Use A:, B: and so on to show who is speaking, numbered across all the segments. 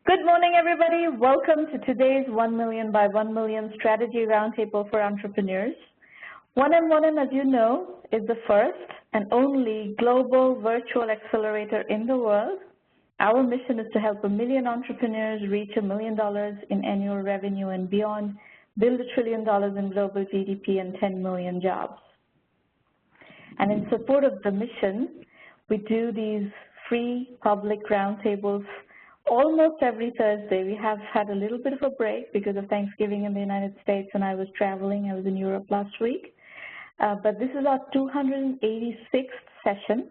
A: Good morning, everybody. Welcome to today's 1 Million by 1 Million Strategy Roundtable for Entrepreneurs. 1M1M, as you know, is the first and only global virtual accelerator in the world. Our mission is to help 1 million entrepreneurs reach $1 million in annual revenue and beyond, build $1 trillion in global GDP and 10 million jobs. And in support of the mission, we do these free public roundtables almost every Thursday. We have had a little bit of a break because of Thanksgiving in the United States, and I was traveling. I was in Europe last week. But this is our 286th session.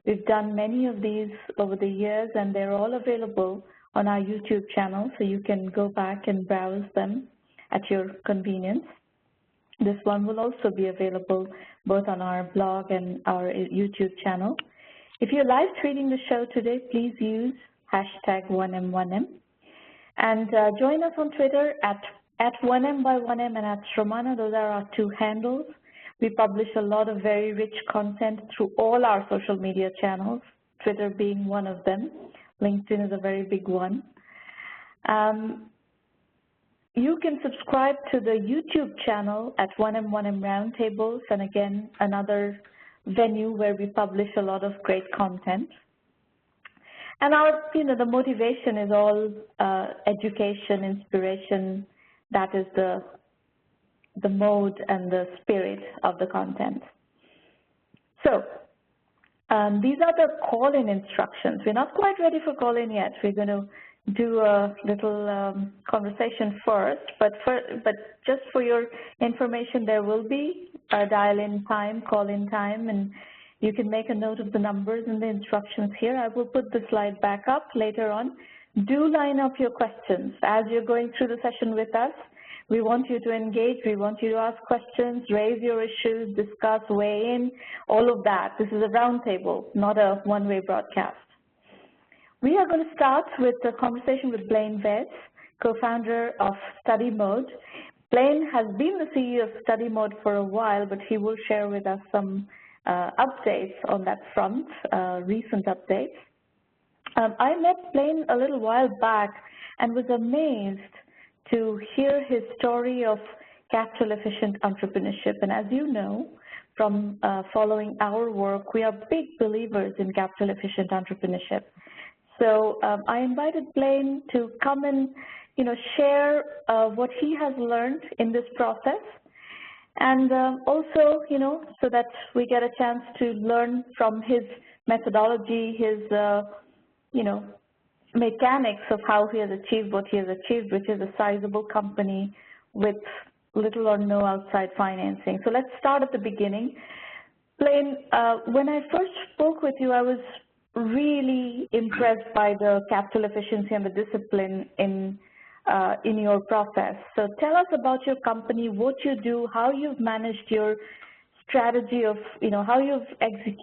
A: We've done many of these over the years, and they're all available on our YouTube channel, so you can go back and browse them at your convenience. This one will also be available both on our blog and our YouTube channel. If you're live tweeting the show today, please use #1M1M. And join us on Twitter at 1M by 1M and at Romana. Those are our two handles. We publish a lot of very rich content through all our social media channels, Twitter being one of them. LinkedIn is a very big one. You can subscribe to the YouTube channel at 1M1M Roundtables, and again, another venue where we publish a lot of great content. And our, the motivation is all education, inspiration. That is the mode and the spirit of the content. So these are the call-in instructions. We're not quite ready for call-in yet. We're going to do a little conversation first, but just for your information, there will be a dial-in time, call-in time, and you can make a note of the numbers and the instructions here. I will put the slide back up later on. Do line up your questions as you're going through the session with us. We want you to engage. We want you to ask questions, raise your issues, discuss, weigh in, all of that. This is a roundtable, not a one-way broadcast. We are going to start with a conversation with Blaine Vess, co-founder of StudyMode. Blaine has been the CEO of StudyMode for a while, but he will share with us some updates on that front, recent updates. I met Blaine a little while back and was amazed to hear his story of capital-efficient entrepreneurship. And as you know, from following our work, we are big believers in capital-efficient entrepreneurship. So I invited Blaine to come and share what he has learned in this process. And also, so that we get a chance to learn from his methodology, his, mechanics of how he has achieved what he has achieved, which is a sizable company with little or no outside financing. So let's start at the beginning. Blaine, when I first spoke with you, I was really impressed by the capital efficiency and the discipline in your process. So tell us about your company, what you do, how you've managed your strategy of, how you've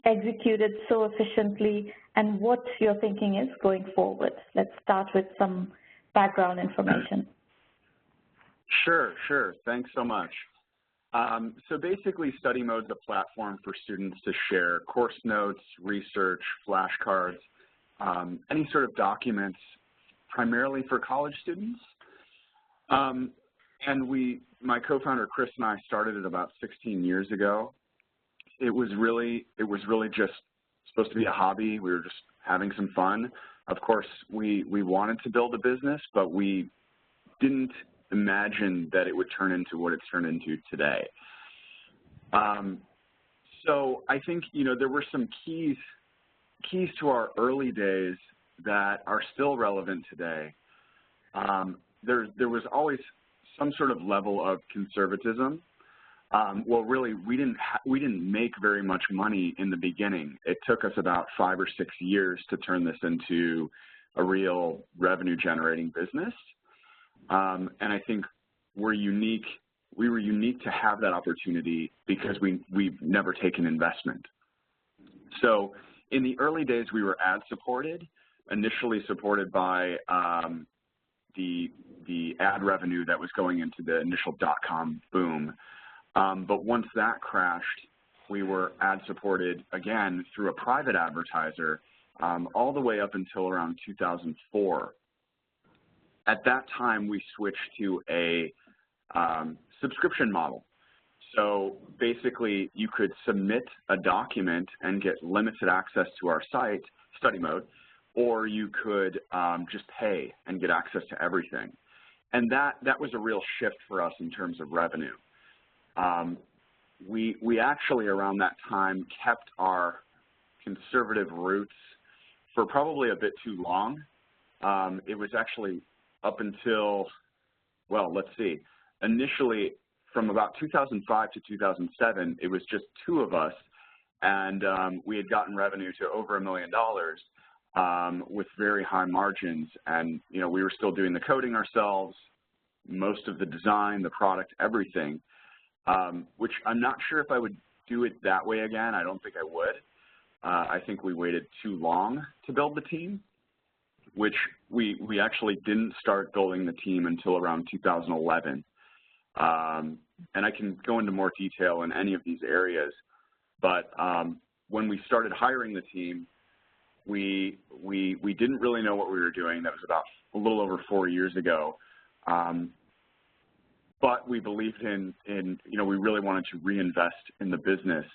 A: executed so efficiently, and what your thinking is going forward. Let's start with some background information.
B: Sure. Thanks so much. So basically, StudyMode is a platform for students to share course notes, research, flashcards, any sort of documents, primarily for college students. And my co-founder Chris and I started it about 16 years ago. It was really just supposed to be a hobby. We were just having some fun. Of course, we wanted to build a business, but we didn't imagine that it would turn into what it's turned into today. So I think there were some keys to our early days that are still relevant today. There was always some sort of level of conservatism. Well, really, we didn't make very much money in the beginning. It took us about 5 or 6 years to turn this into a real revenue-generating business. And I think we were unique to have that opportunity because we've never taken investment. So in the early days, we were ad-supported, initially supported by the ad revenue that was going into the initial dot-com boom. But once that crashed, we were ad-supported again through a private advertiser all the way up until around 2004. at that time, we switched to a subscription model. So basically, you could submit a document and get limited access to our site, StudyMode, or you could just pay and get access to everything. And that was a real shift for us in terms of revenue. We actually, around that time, kept our conservative roots for probably a bit too long. It was actually up until, well, let's see, initially from about 2005 to 2007, it was just two of us, and we had gotten revenue to over $1 million with very high margins. And, you know, we were still doing the coding ourselves, most of the design, the product, everything, which I'm not sure if I would do it that way again. I don't think I would. I think we waited too long to build the team, which we actually didn't start building the team until around 2011. And I can go into more detail in any of these areas, but when we started hiring the team, we didn't really know what we were doing. That was about a little over 4 years ago. But we believed in, you know, we really wanted to reinvest in the business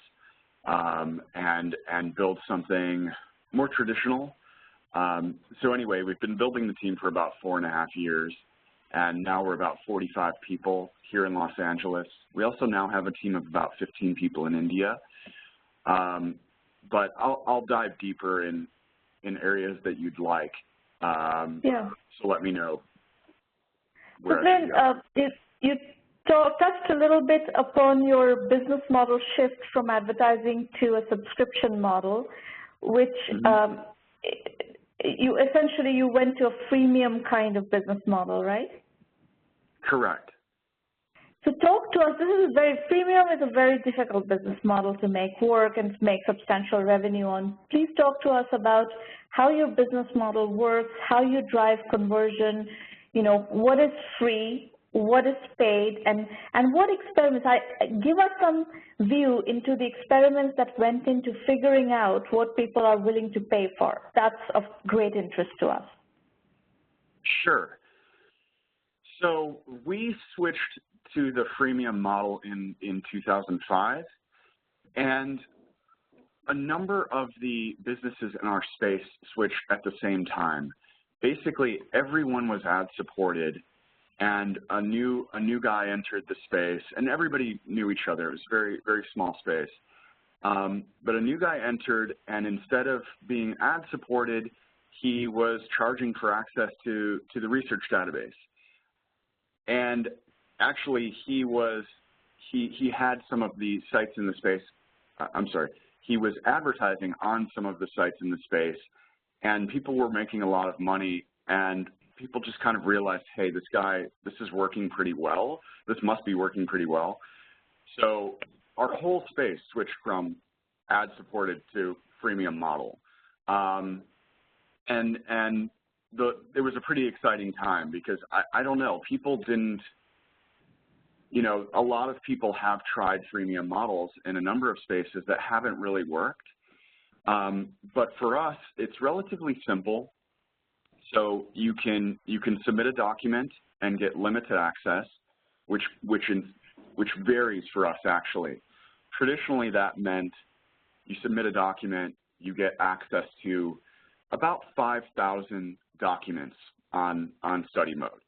B: and build something more traditional. So anyway, we've been building the team for about 4.5 years, and now we're about 45 people here in Los Angeles. We also now have a team of about 15 people in India. But I'll dive deeper in areas that you'd like.
A: Yeah.
B: So let me know.
A: So then you touched a little bit upon your business model shift from advertising to a subscription model, which you went to a freemium kind of business model, right?
B: Correct.
A: So talk to us. Freemium is a very difficult business model to make work and to make substantial revenue on. Please talk to us about how your business model works, how you drive conversion, you know, what is free, what is paid, and what experiments. Give us some view into the experiments that went into figuring out what people are willing to pay for. That's of great interest to us.
B: Sure. So we switched to the freemium model in 2005, and a number of the businesses in our space switched at the same time. Basically, everyone was ad-supported, and a new guy entered the space, and everybody knew each other. It was a very, very small space. But a new guy entered, and instead of being ad-supported, he was charging for access to the research database. And actually, he had some of the sites in the space. He was advertising on some of the sites in the space, and people were making a lot of money, and people just kind of realized, hey, this is working pretty well. This must be working pretty well. So our whole space switched from ad-supported to freemium model. It was a pretty exciting time because I don't know, people didn't, you know, a lot of people have tried freemium models in a number of spaces that haven't really worked. But for us, it's relatively simple. So you can submit a document and get limited access, which varies for us actually. Traditionally, that meant you submit a document, you get access to about 5,000 documents on StudyMode.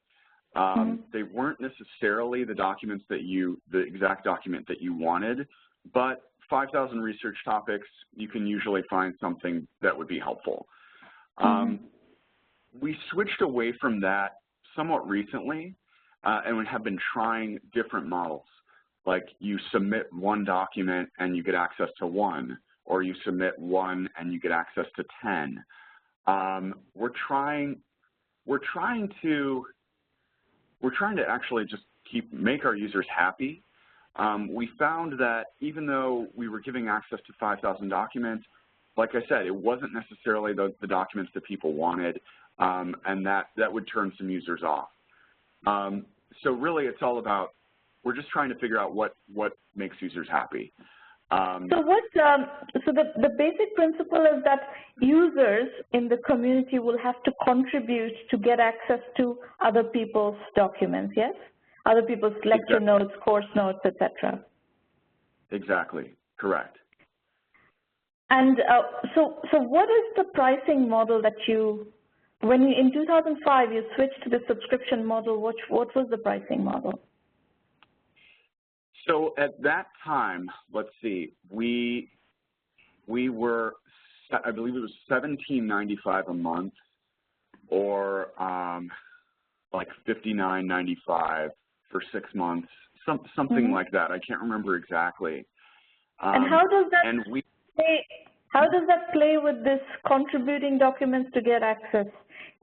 B: They weren't necessarily the documents the exact document that you wanted, but 5,000 research topics, you can usually find something that would be helpful. We switched away from that somewhat recently, and we have been trying different models. Like you submit one document and you get access to 1, or you submit 1 and you get access to 10. We're trying to actually just make our users happy. We found that even though we were giving access to 5,000 documents, like I said, it wasn't necessarily the documents that people wanted, and that would turn some users off. So really, it's all about, we're just trying to figure out what makes users happy.
A: So the basic principle is that users in the community will have to contribute to get access to other people's documents, yes? Other people's lecture notes, course notes, etc.
B: Exactly, correct.
A: And so what is the pricing model that when you, in 2005, you switched to the subscription model, what was the pricing model?
B: So at that time, let's see, we were, I believe it was $17.95 a month, or like $59.95 for 6 months, something like that. I can't remember exactly.
A: And how does that play with this contributing documents to get access?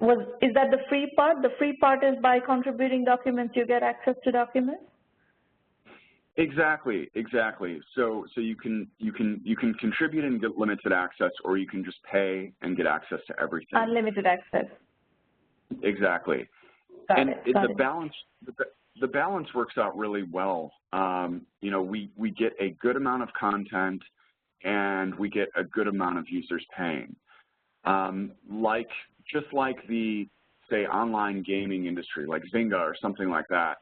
A: Is that the free part? The free part is by contributing documents you get access to documents?
B: Exactly. So you can contribute and get limited access, or you can just pay and get access to everything.
A: Unlimited access.
B: Exactly. The balance works out really well. You know, we get a good amount of content, and we get a good amount of users paying. Just like the, say, online gaming industry, like Zynga or something like that.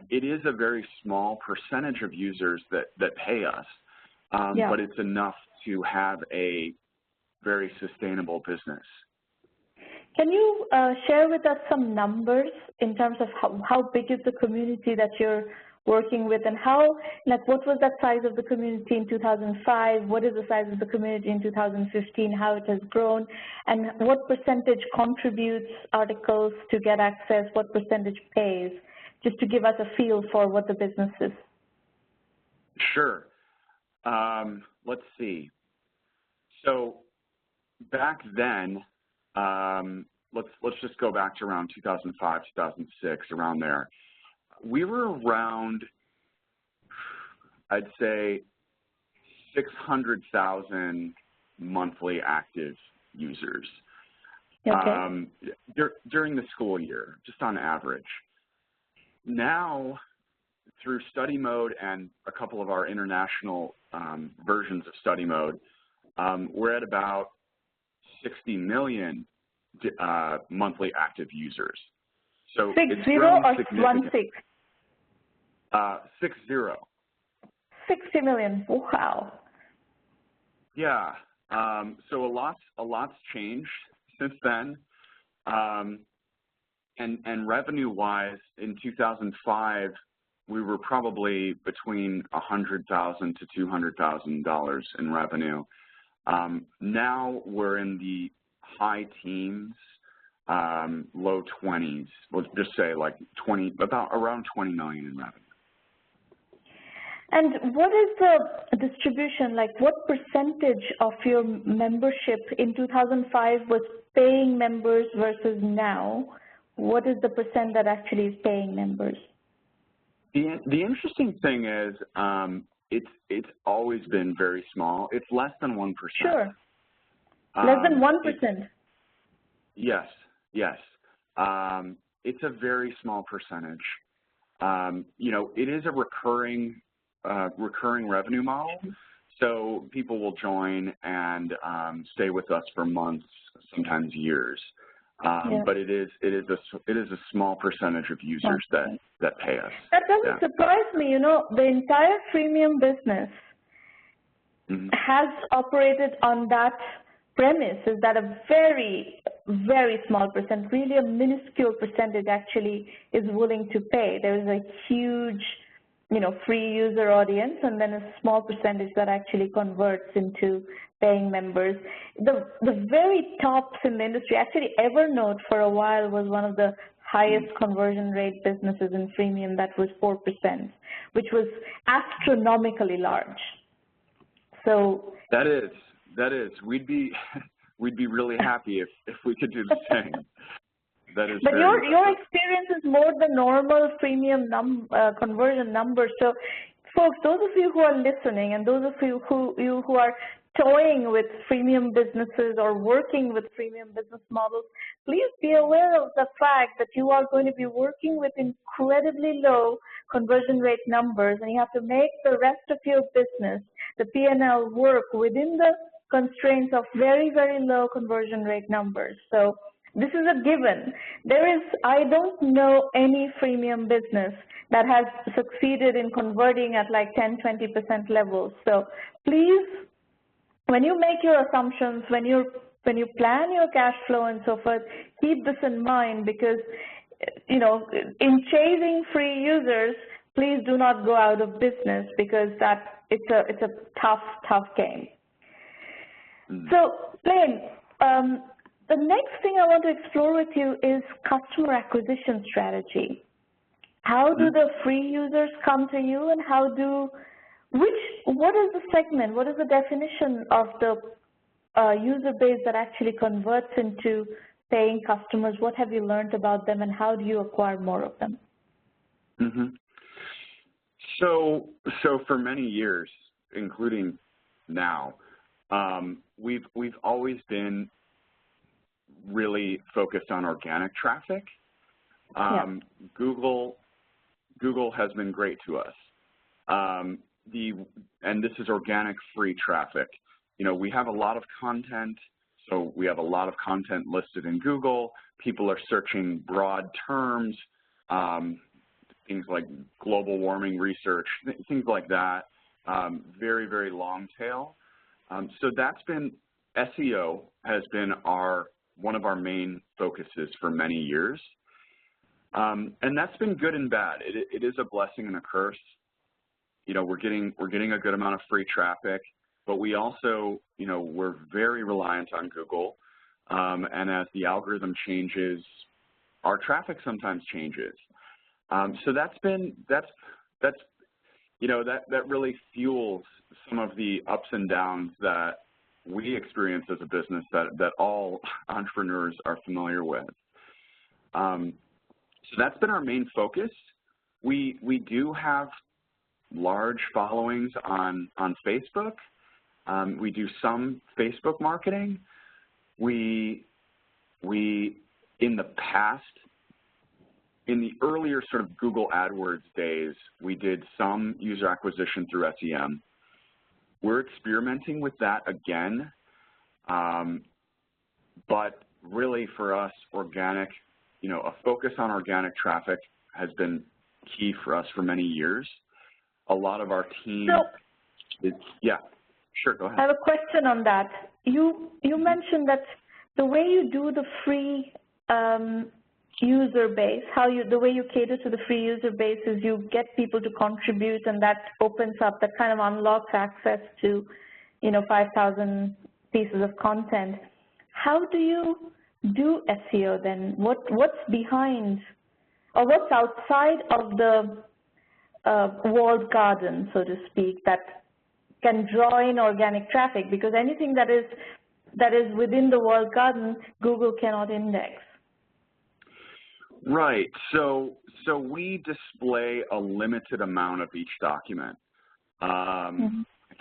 B: It is a very small percentage of users that pay us, but it's enough to have a very sustainable business.
A: Can you share with us some numbers in terms of how big is the community that you're working with, and what was that size of the community in 2005? What is the size of the community in 2015? How it has grown, and what percentage contributes articles to get access? What percentage pays? Just to give us a feel for what the business is.
B: Sure. Let's see. So back then, let's just go back to around 2005, 2006, around there. We were around, I'd say, 600,000 monthly active users during the school year, just on average. Now, through StudyMode and a couple of our international versions of StudyMode, we're at about 60 million monthly active users. So
A: 60 or 16?
B: 60.
A: 60 million. Wow.
B: Yeah. So a lot's changed since then. And revenue-wise, in 2005, we were probably between $100,000 to $200,000 in revenue. Now we're in the high teens, low 20s. We'll just say like around 20 million in revenue.
A: And what is the distribution? Like, what percentage of your membership in 2005 was paying members versus now? What is the percent that actually is paying members?
B: The interesting thing is it's always been very small. It's less than 1%.
A: Sure. Less than 1%?
B: Yes. It's a very small percentage. You know, it is a recurring revenue model. So people will join and stay with us for months, sometimes years. But it is a small percentage of users that pay us.
A: That doesn't surprise me. You know, the entire freemium business has operated on that premise, is that a very, very small percent, really a minuscule percentage actually is willing to pay. There is a huge, you know, free user audience, and then a small percentage that actually converts into paying members. The very tops in the industry, actually Evernote for a while was one of the highest conversion rate businesses in freemium. That was 4%, which was astronomically large. So
B: that is. We'd be really happy if we could do the same. That is.
A: But your experience is more the normal freemium conversion number. So, folks, those of you who are listening, and those of you who are toying with freemium businesses or working with freemium business models, please be aware of the fact that you are going to be working with incredibly low conversion rate numbers, and you have to make the rest of your business, the P&L work within the constraints of very, very low conversion rate numbers. So this is a given. I don't know any freemium business that has succeeded in converting at like 10, 20% levels. So please, when you make your assumptions, when you plan your cash flow and so forth, keep this in mind, because in chasing free users, please do not go out of business, because it's a tough game. So Blaine, the next thing I want to explore with you is customer acquisition strategy. How do the free users come to you, and what is the segment, what is the definition of the user base that actually converts into paying customers? What have you learned about them, and how do you acquire more of them?
B: So for many years, including now, we've always been really focused on organic traffic. Google has been great to us. And this is organic free traffic. We have a lot of content, so we have a lot of content listed in Google. People are searching broad terms, things like global warming research, things like that, very, very long tail. So that's been, SEO has been one of our main focuses for many years. And that's been good and bad. It is a blessing and a curse. We're getting a good amount of free traffic, but we also, we're very reliant on Google. And as the algorithm changes, our traffic sometimes changes. So that really fuels some of the ups and downs that we experience as a business that all entrepreneurs are familiar with. So that's been our main focus. We do have large followings on Facebook. We do some Facebook marketing. We in the past, in the earlier sort of Google AdWords days, we did some user acquisition through SEM. We're experimenting with that again, but really for us, organic, a focus on organic traffic has been key for us for many years. A lot of our team yeah, sure, go ahead.
A: I have a question on that. You mentioned that the way you do the free user base, the way you cater to the free user base is you get people to contribute, and that opens up, that kind of unlocks access to, 5,000 pieces of content. How do you do SEO then? What's behind, or what's outside of the walled garden, so to speak, that can draw in organic traffic? Because anything that is within the walled garden, Google cannot index.
B: Right. So we display a limited amount of each document. I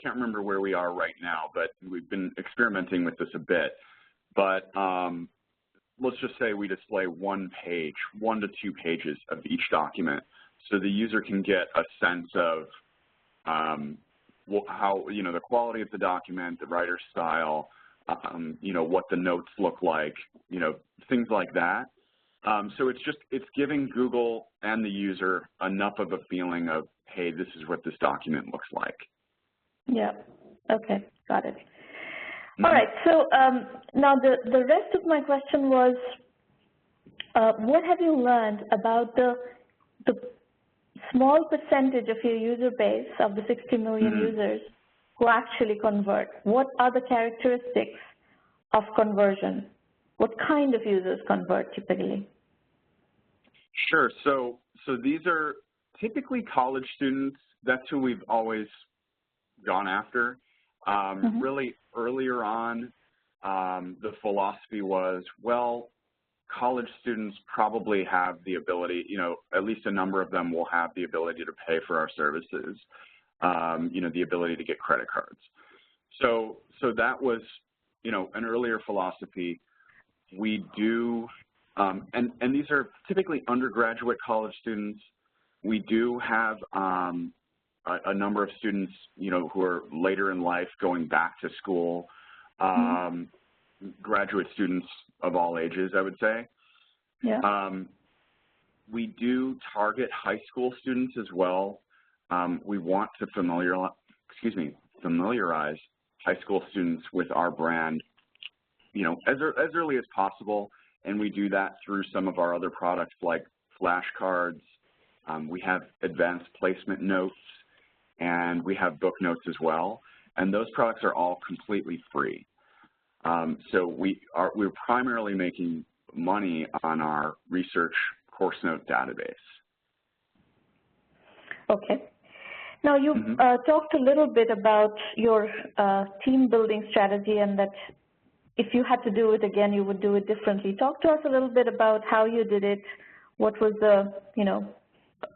B: can't remember where we are right now, but we've been experimenting with this a bit. But let's just say we display 1 to 2 pages of each document, so the user can get a sense of how, the quality of the document, the writer's style, what the notes look like, things like that. So it's giving Google and the user enough of a feeling of, hey, this is what this document looks like.
A: Yeah. Okay. Got it. All right. So now the rest of my question was, what have you learned about the small percentage of your user base, of the 60 million users, who actually convert? What are the characteristics of conversion? What kind of users convert typically?
B: Sure. So these are typically college students. That's who we've always gone after. Really earlier on, the philosophy was, well, college students probably have the ability, at least a number of them will have the ability to pay for our services, the ability to get credit cards. So that was, an earlier philosophy. We do, and these are typically undergraduate college students. We do have a number of students, who are later in life going back to school, graduate students of all ages, I would say.
A: Yeah.
B: We do target high school students as well. We want to familiarize high school students with our brand, as early as possible, and we do that through some of our other products like flashcards. We have advanced placement notes, and we have book notes as well, and those products are all completely free. So we're primarily making money on our research course note database.
A: Okay. Now, you talked a little bit about your team building strategy, and that if you had to do it again, you would do it differently. Talk to us a little bit about how you did it. What was the,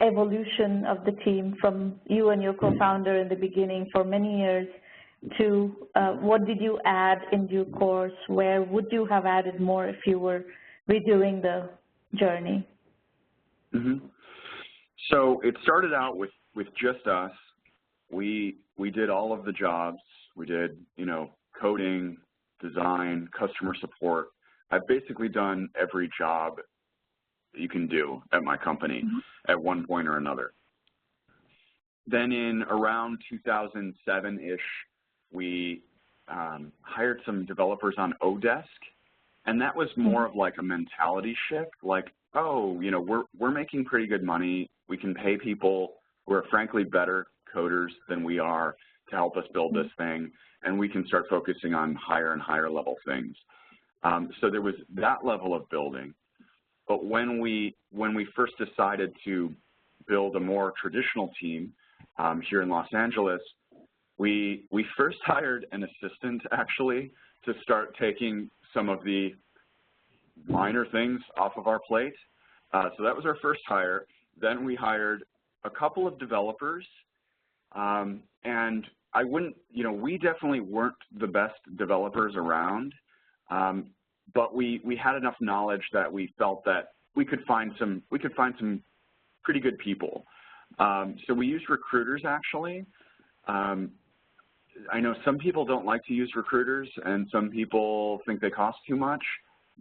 A: evolution of the team from you and your co-founder in the beginning for many years to what did you add in due course? Where would you have added more if you were redoing the journey?
B: So it started out with just us. We did all of the jobs. We did, coding, design, customer support. I've basically done every job that you can do at my company at one point or another. Then in around 2007-ish, we hired some developers on Odesk, and that was more of like a mentality shift, like, oh, we're making pretty good money. We can pay people who are frankly better coders than we are to help us build this thing, and we can start focusing on higher and higher level things. So there was that level of building. But when we first decided to build a more traditional team here in Los Angeles, we first hired an assistant, actually, to start taking some of the minor things off of our plate. So that was our first hire. Then we hired a couple of developers, and I wouldn't, we definitely weren't the best developers around, but we had enough knowledge that we felt that we could find some pretty good people. So we used recruiters, actually. I know some people don't like to use recruiters, and some people think they cost too much.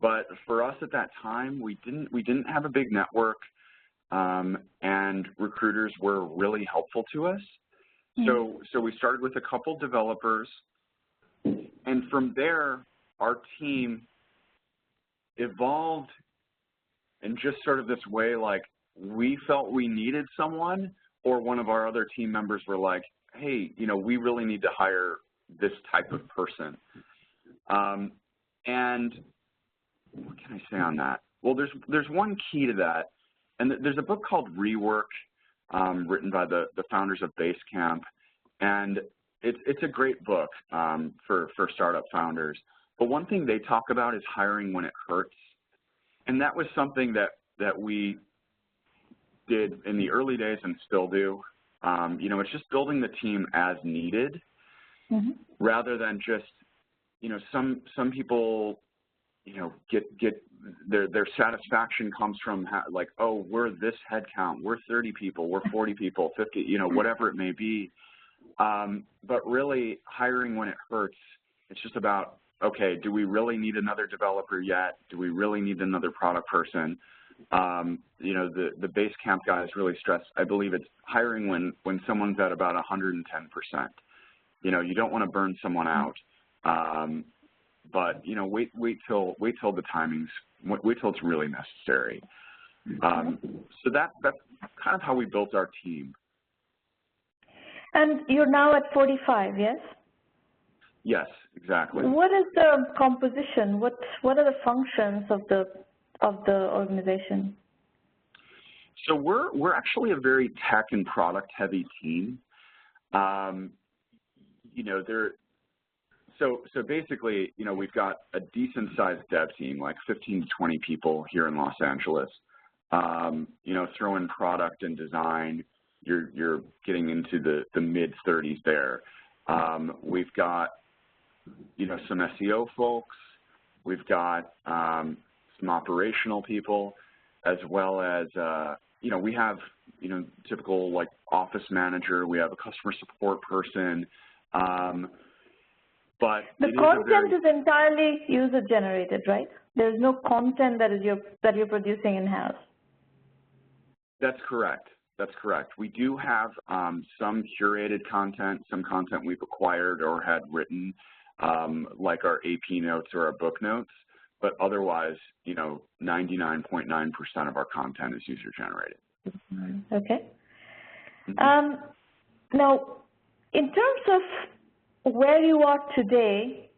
B: But for us at that time, we didn't have a big network, and recruiters were really helpful to us. So we started with a couple developers, and from there, our team evolved in just sort of this way, like we felt we needed someone, or one of our other team members were like, hey, we really need to hire this type of person. And what can I say on that? Well, there's one key to that, and there's a book called Rework, written by the founders of Basecamp, and it's a great book for startup founders. But one thing they talk about is hiring when it hurts, and that was something that we did in the early days and still do. It's just building the team as needed, rather than just, some people, get their satisfaction comes from like, oh, we're this head count, we're 30 people, we're 40 people, 50, whatever it may be. But really hiring when it hurts, it's just about, okay, do we really need another developer yet? Do we really need another product person? The Basecamp guys really stress, I believe it's hiring when someone's at about 110%. You don't want to burn someone out. But wait till the timings, wait till it's really necessary. So that's kind of how we built our team. And
A: you're now at 45, yes?
B: Yes, exactly.
A: What is the composition? What are the functions of the organization?
B: So we're actually a very tech and product heavy team. So basically, we've got a decent sized dev team, like 15 to 20 people here in Los Angeles. Throw in product and design, you're getting into the mid 30s there. We've got, some SEO folks. We've got some operational people, as well as, we have you know, typical like office manager. We have a customer support person. But
A: the content is entirely user-generated, right? There's no content that you're producing in-house.
B: That's correct. That's correct. We do have some curated content, some content we've acquired or had written, like our AP notes or our book notes. But otherwise, you know, 99.9% of our content is user-generated.
A: Okay. Now, in terms of where you are today,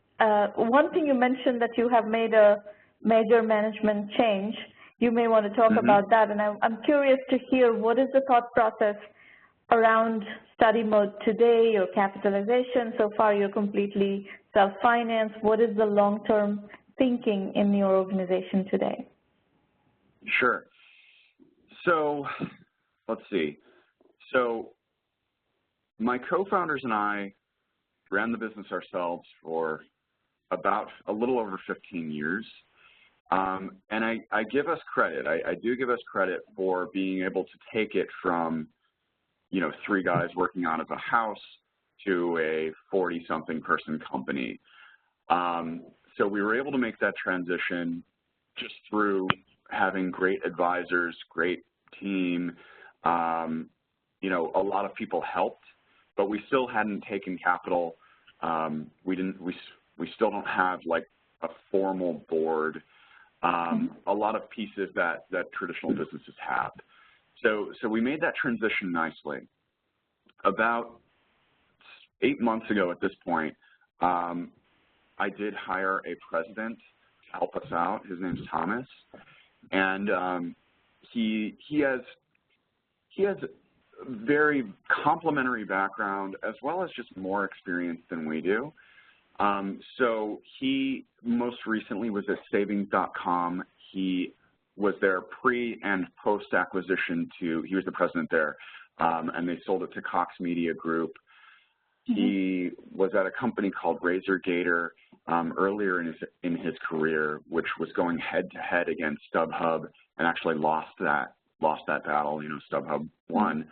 A: one thing you mentioned that you have made a major management change. You may want to talk about that, and I'm curious to hear what is the thought process around StudyMode today, your capitalization. So far, you're completely self-financed. What is the long-term thinking in your organization today?
B: Sure. So let's see. So my co-founders and I ran the business ourselves for about a little over 15 years. And I give us credit. I do give us credit for being able to take it from, you know, 3 guys working out of a house to a 40-something person company. So we were able to make that transition just through having great advisors, great team. You know, a lot of people helped, but we still hadn't taken capital. We still don't have like a formal board. A lot of pieces that traditional businesses have. So we made that transition nicely. About 8 months ago at this point, I did hire a president to help us out. His name's Thomas, and he has a very complementary background as well as just more experience than we do. So he most recently was at savings.com. He was there pre and post acquisition he was the president there, and they sold it to Cox Media Group. He was at a company called Razor Gator earlier in his career, which was going head to head against StubHub, and actually lost that battle. You know, StubHub won,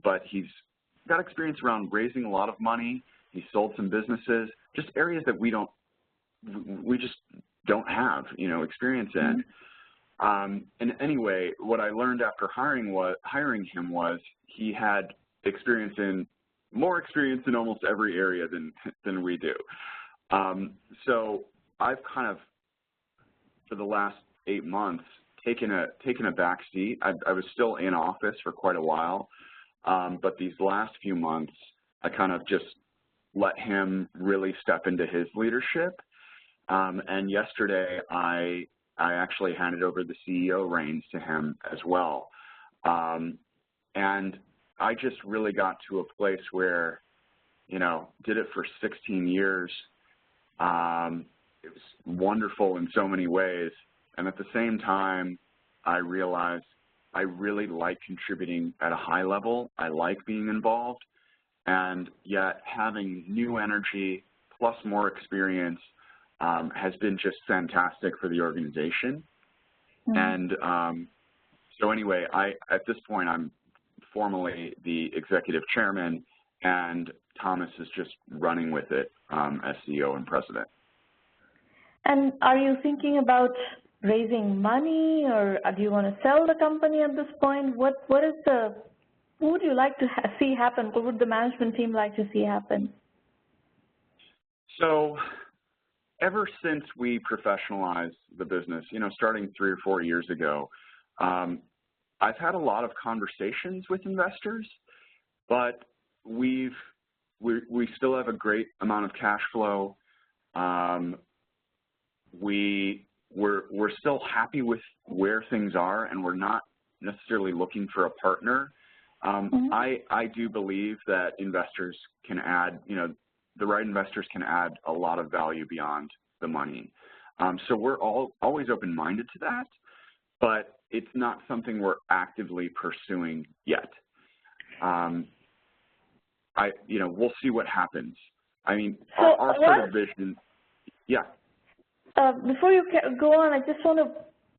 B: but he's got experience around raising a lot of money. He sold some businesses, just areas that we just don't have, you know, experience in. And anyway, what I learned after hiring him was he had more experience in almost every area than we do. So I've kind of, for the last 8 months, taken a back seat. I was still in office for quite a while, but these last few months, I kind of just let him really step into his leadership. And yesterday, I actually handed over the CEO reins to him as well. And I just really got to a place where, you know, did it for 16 years. It was wonderful in so many ways. And at the same time, I realized I really like contributing at a high level. I like being involved. And yet having new energy plus more experience has been just fantastic for the organization. And so anyway, at this point, I'm formally the executive chairman, and Thomas is just running with it as CEO and president.
A: And are you thinking about raising money, or do you want to sell the company at this point? What would you like to see happen? What would the management team like to see happen?
B: So ever since we professionalized the business, you know, starting 3 or 4 years ago, I've had a lot of conversations with investors, but we still have a great amount of cash flow. We're still happy with where things are, and we're not necessarily looking for a partner. I do believe that investors can add, you know, the right investors can add a lot of value beyond the money. So we're always open-minded to that, but it's not something we're actively pursuing yet. You know, we'll see what happens. I mean, our sort of vision, yeah.
A: Before you go on, I just want to,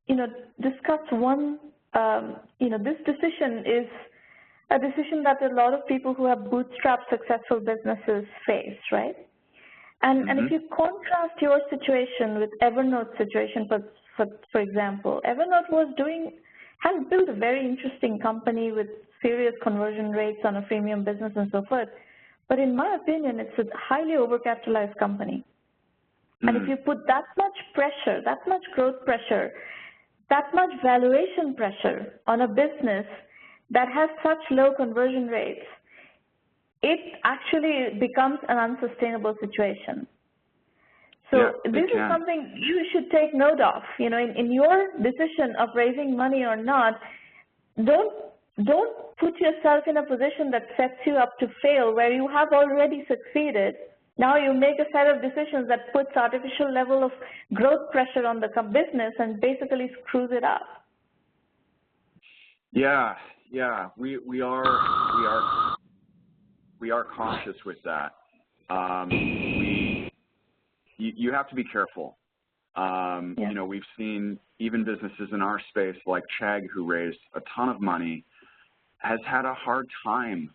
A: you know, discuss one this decision is a decision that a lot of people who have bootstrapped successful businesses face, right? And if you contrast your situation with Evernote's situation, for example, Evernote has built a very interesting company with serious conversion rates on a freemium business and so forth. But in my opinion, it's a highly overcapitalized company. And if you put that much pressure, that much growth pressure, that much valuation pressure on a business that has such low conversion rates, it actually becomes an unsustainable situation. So this is something you should take note of. In your decision of raising money or not, don't put yourself in a position that sets you up to fail where you have already succeeded. Now you make a set of decisions that puts artificial level of growth pressure on the business and basically screws it up.
B: Yeah, we are cautious with that. You have to be careful. We've seen even businesses in our space like Chegg, who raised a ton of money, has had a hard time.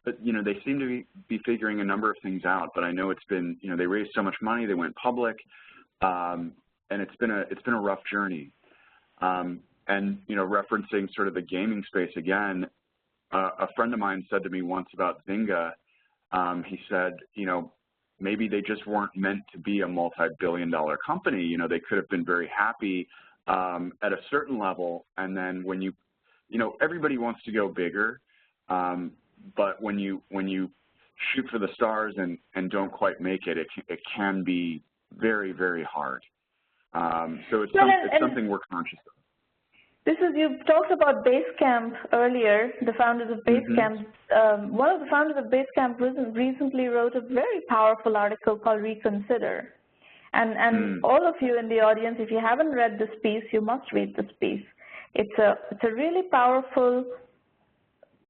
B: But they seem to be figuring a number of things out. But I know it's been, they raised so much money, they went public, and it's been a rough journey. And referencing sort of the gaming space again, a friend of mine said to me once about Zynga. He said, maybe they just weren't meant to be a multi-billion-dollar company. They could have been very happy at a certain level, and then when everybody wants to go bigger. But when you shoot for the stars and don't quite make it, it can be very, very hard. So it's something we're conscious of.
A: You talked about Basecamp earlier, the founders of Basecamp. One of the founders of Basecamp recently wrote a very powerful article called Reconsider. And all of you in the audience, if you haven't read this piece, you must read this piece. It's a really powerful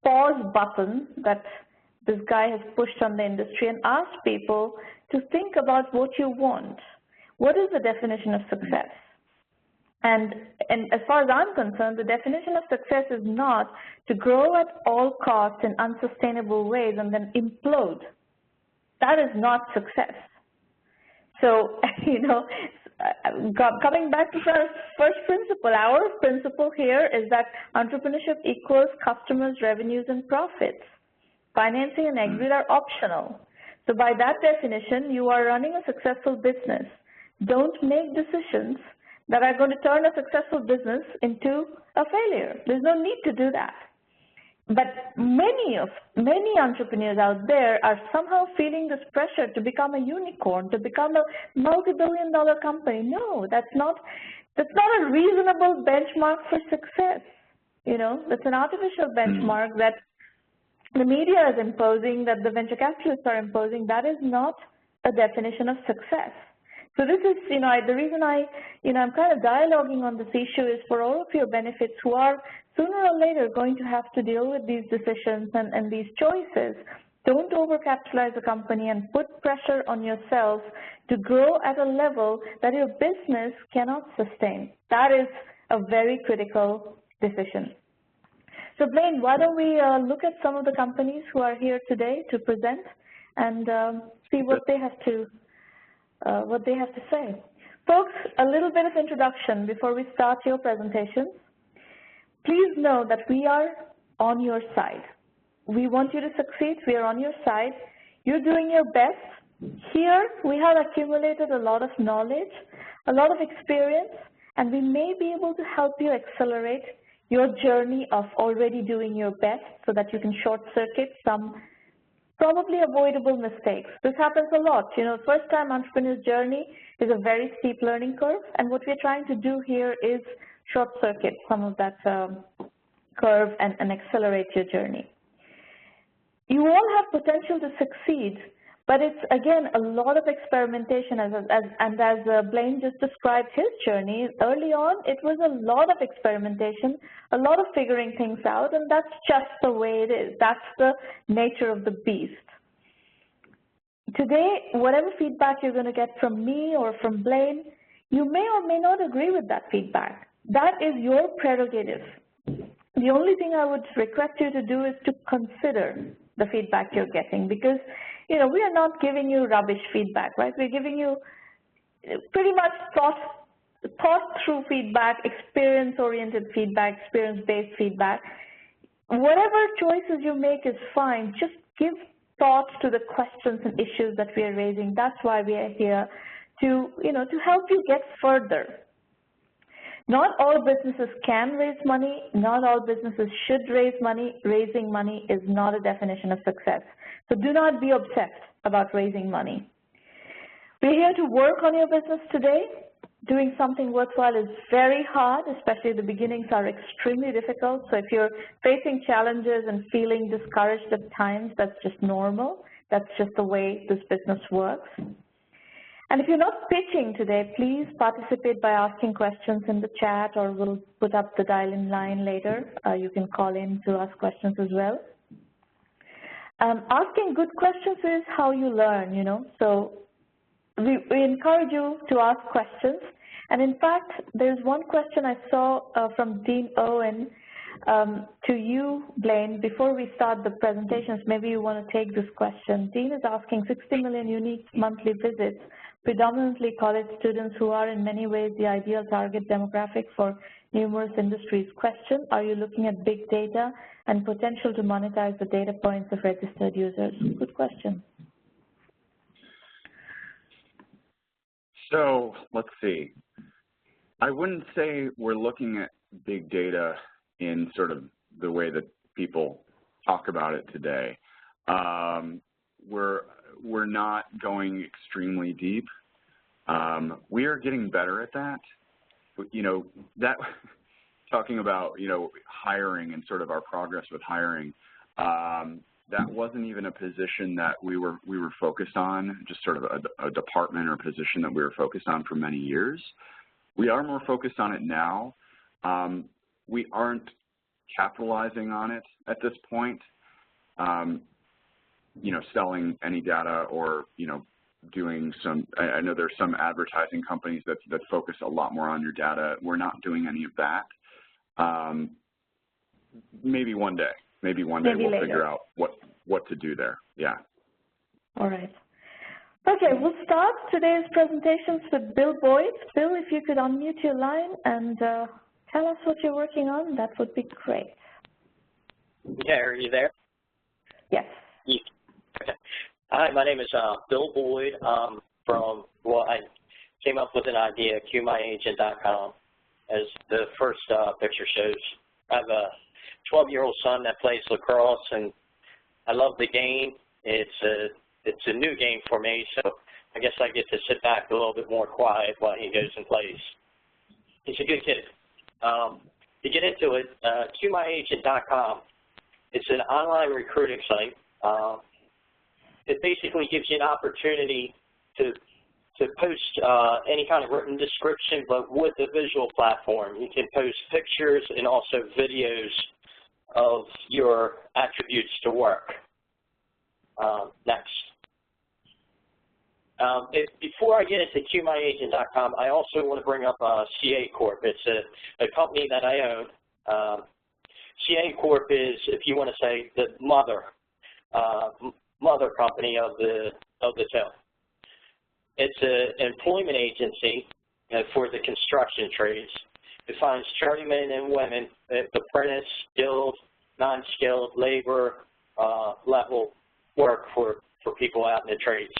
A: pause button that this guy has pushed on the industry and asked people to think about what you want. What is the definition of success? And as far as I'm concerned, the definition of success is not to grow at all costs in unsustainable ways and then implode. That is not success. So, coming back to our first principle, our principle here is that entrepreneurship equals customers, revenues, and profits. Financing and exit are optional. So by that definition, you are running a successful business. Don't make decisions that are going to turn a successful business into a failure. There's no need to do that. But many entrepreneurs out there are somehow feeling this pressure to become a unicorn, to become a multi-billion-dollar company. No, that's not a reasonable benchmark for success. That's an artificial benchmark that the media is imposing, that the venture capitalists are imposing. That is not a definition of success. So this is, the reason I'm kind of dialoguing on this issue is for all of your benefits who are sooner or later going to have to deal with these decisions and these choices. Don't overcapitalize a company and put pressure on yourself to grow at a level that your business cannot sustain. That is a very critical decision. So Blaine, why don't we look at some of the companies who are here today to present and see what they have to say. Folks, a little bit of introduction before we start your presentation. Please know that we are on your side. We want you to succeed. We are on your side. You're doing your best. Here, we have accumulated a lot of knowledge, a lot of experience, and we may be able to help you accelerate your journey of already doing your best so that you can short-circuit some probably avoidable mistakes. This happens a lot. First-time entrepreneur's journey is a very steep learning curve, and what we're trying to do here is short-circuit some of that curve and accelerate your journey. You all have potential to succeed, but it's, again, a lot of experimentation, and as Blaine just described his journey, early on, it was a lot of experimentation, a lot of figuring things out, and that's just the way it is. That's the nature of the beast. Today, whatever feedback you're going to get from me or from Blaine, you may or may not agree with that feedback. that is your prerogative. The only thing I would request you to do is to consider the feedback you're getting, because, we are not giving you rubbish feedback, right? We're giving you pretty much thought-through feedback, experience-oriented feedback, experience-based feedback. Whatever choices you make is fine. Just give thought to the questions and issues that we are raising. That's why we are here, to help you get further. Not all businesses can raise money. Not all businesses should raise money. Raising money is not a definition of success. So do not be obsessed about raising money. We're here to work on your business today. Doing something worthwhile is very hard, especially the beginnings are extremely difficult. So if you're facing challenges and feeling discouraged at times, that's just normal. That's just the way this business works. And if you're not pitching today, please participate by asking questions in the chat, or we'll put up the dial-in line later. You can call in to ask questions as well. Asking good questions is how you learn, So we encourage you to ask questions. And in fact, there's one question I saw from Dean Owen to you, Blaine. Before we start the presentations, maybe you want to take this question. Dean is asking, 60 million unique monthly visits, predominantly college students who are in many ways the ideal target demographic for numerous industries. Question, are you looking at big data and potential to monetize the data points of registered users? Good question.
B: So let's see. I wouldn't say we're looking at big data in sort of the way that people talk about it today. We're not going extremely deep. We are getting better at that. That talking about hiring and sort of our progress with hiring. That wasn't even a position that we were focused on, just sort of a department or position that we were focused on for many years. We are more focused on it now. We aren't capitalizing on it at this point, selling any data or, doing some, I know there's some advertising companies that focus a lot more on your data. We're not doing any of that. Maybe one day. Maybe one day we'll figure out what to do there. Yeah.
A: All right. Okay, we'll start today's presentations with Bill Boyd. Bill, if you could unmute your line and tell us what you're working on, that would be great.
C: Yeah, are you there?
A: Yes.
C: Okay. Hi, my name is Bill Boyd. I came up with an idea, QMyAgent.com, as the first picture shows. I have a 12-year-old son that plays lacrosse, and I love the game. It's a new game for me, so I guess I get to sit back a little bit more quiet while he goes and plays. He's a good kid. To get into it, QMyAgent.com, it's an online recruiting site. It basically gives you an opportunity to post any kind of written description, but with a visual platform. You can post pictures and also videos of your attributes to work. Next. Before I get into QMyAgent.com, I also want to bring up CA Corp. It's a company that I own. CA Corp is, if you want to say, the mother company of the town. It's an employment agency for the construction trades. It finds journeymen and women, apprentice, skilled, non-skilled, labor level work for people out in the trades.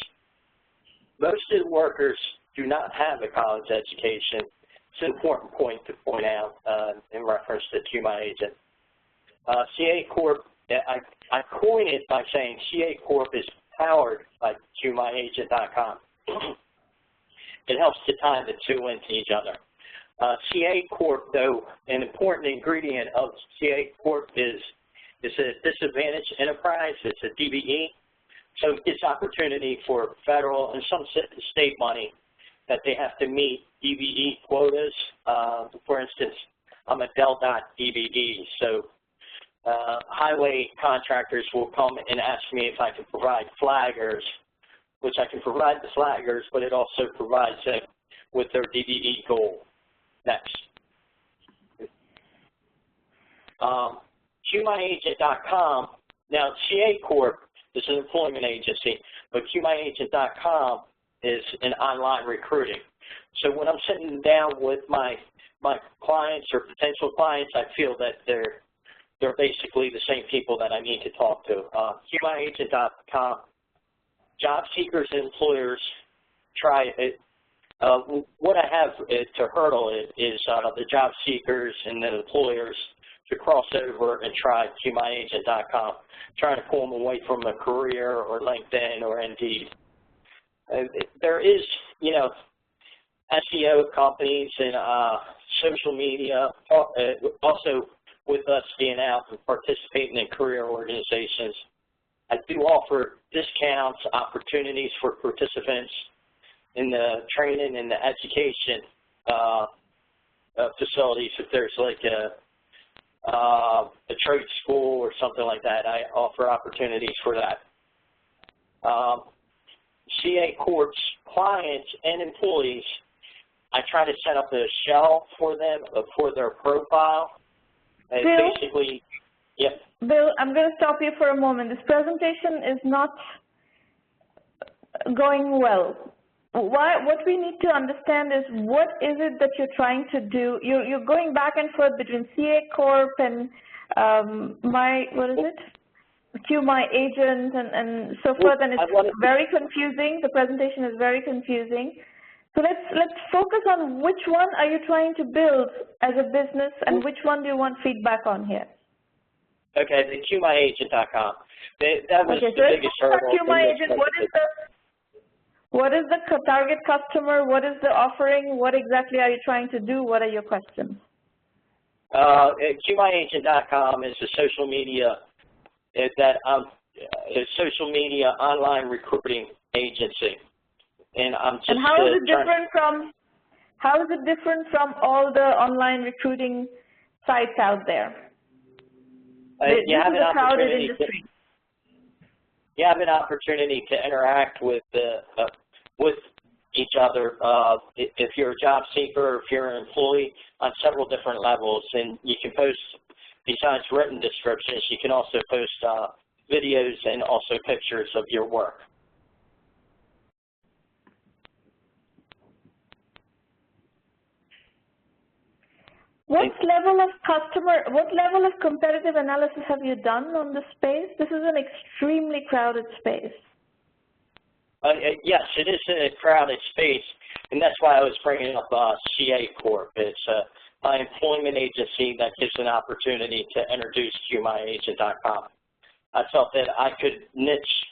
C: Most of the workers do not have a college education. It's an important point to point out in reference to QMyAgent. CA Corp, I coined it by saying CA Corp is powered by QMyAgent.com. It helps to tie the two into each other. CA Corp, though, an important ingredient of CA Corp is a disadvantaged enterprise. It's a DBE. So it gives opportunity for federal and some state money that they have to meet DBE quotas. For instance, I'm a Del.Dot DBE, so highway contractors will come and ask me if I can provide flaggers, which I can provide the flaggers, but it also provides them with their DBE goal. Next. QMyAgent.com, now CA Corp is an employment agency, but QMyAgent.com is an online recruiting. So when I'm sitting down with my clients or potential clients, I feel that they're basically the same people that I need to talk to. QMyAgent.com, job seekers and employers try it. What I have to hurdle it is the job seekers and the employers to cross over and try QMyAgent.com, trying to pull them away from a career or LinkedIn or Indeed. There is, you know, SEO companies and social media, also with us being out and participating in career organizations. I do offer discounts, opportunities for participants in the training and the education facilities. If there's like a trade school or something like that, I offer opportunities for that. CA Corp's clients and employees, I try to set up a shell for them, for their profile. And
A: Bill,
C: basically, yeah.
A: Bill, I'm going to stop you for a moment. This presentation is not going well. What we need to understand is what is it that you're trying to do. You're going back and forth between CA Corp and QMyAgent and so forth, and it's very confusing. The presentation is very confusing. So let's focus on which one are you trying to build as a business, and which one do you want feedback on here?
C: Okay, the QMyAgent.com. That was the biggest hurdle.
A: QMyAgent, what is the target customer? What is the offering? What exactly are you trying to do? What are your questions?
C: QMyAgent.com is a social media social media online recruiting agency, and I'm just.
A: And how is it different from all the online recruiting sites out there?
C: You have an opportunity. You have an opportunity to interact with each other. If you're a job seeker or if you're an employee, on several different levels, and you can post, besides written descriptions, you can also post videos and also pictures of your work.
A: What level of competitive analysis have you done on this space? This is an extremely crowded space.
C: Yes, it is a crowded space, and that's why I was bringing up CA Corp. It's an employment agency that gives an opportunity to introduce QMyAgent.com. I felt that I could niche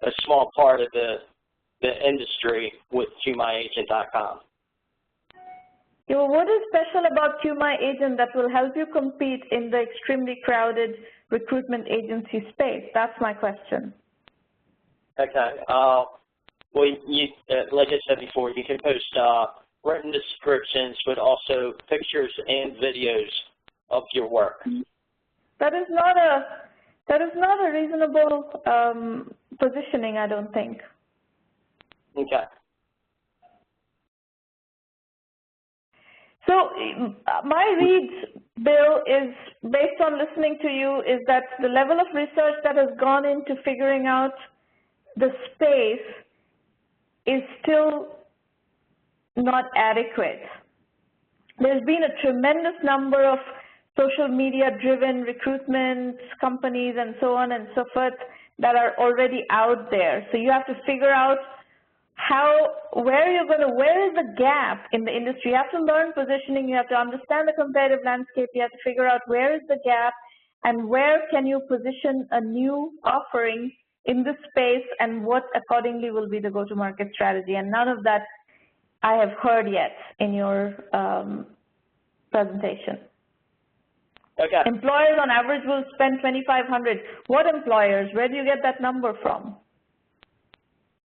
C: a small part of the industry with QMyAgent.com.
A: Well, what is special about QMyAgent that will help you compete in the extremely crowded recruitment agency space? That's my question.
C: Okay. Well, like I said before, you can post written descriptions, but also pictures and videos of your work.
A: That is not a reasonable positioning, I don't think.
C: Okay.
A: So my read, Bill, is based on listening to you, is that the level of research that has gone into figuring out the space is still not adequate. There's been a tremendous number of social media-driven recruitment companies and so on and so forth that are already out there. So you have to figure out where is the gap in the industry. You have to learn positioning, you have to understand the competitive landscape, you have to figure out where is the gap and where can you position a new offering in this space and what accordingly will be the go-to-market strategy. And none of that I have heard yet in your presentation.
C: Okay.
A: Employers on average will spend $2,500. What employers? Where do you get that number from?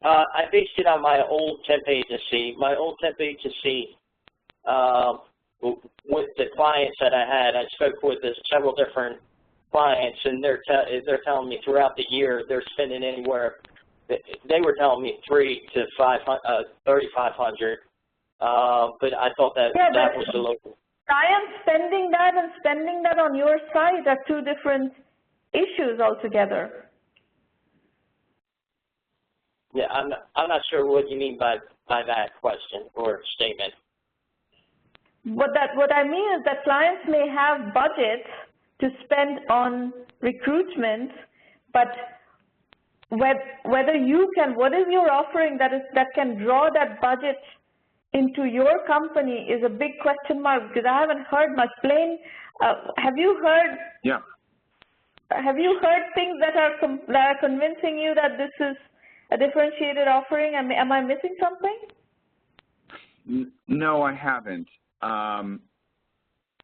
C: I based it on my old temp agency. My old temp agency, with the clients that I had, I spoke with several different clients, and they're telling me throughout the year they're spending anywhere. They were telling me $3,500 to $3,500, but I thought that that was the local.
A: clients spending that and spending that on your site are two different issues altogether.
C: Yeah, I'm not sure what you mean by that question or statement.
A: What I mean is that clients may have budgets to spend on recruitment, but whether you can, what is your offering that can draw that budget into your company is a big question mark, because I haven't heard much. Blaine, have you heard?
B: Yeah.
A: Have you heard things that are convincing you that this is a differentiated offering? Am I missing something?
B: No, I haven't.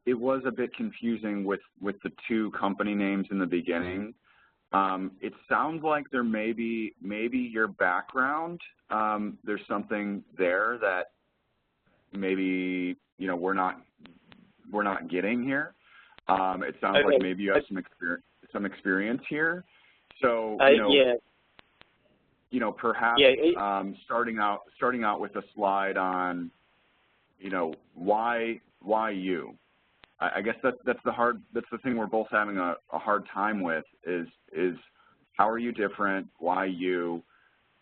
B: It was a bit confusing with the two company names in the beginning. It sounds like there maybe your background, there's something there that maybe we're not getting here. It sounds like maybe you have some experience here. So perhaps starting out with a slide on why you. I guess that's the thing we're both having a hard time with is how are you different? Why you?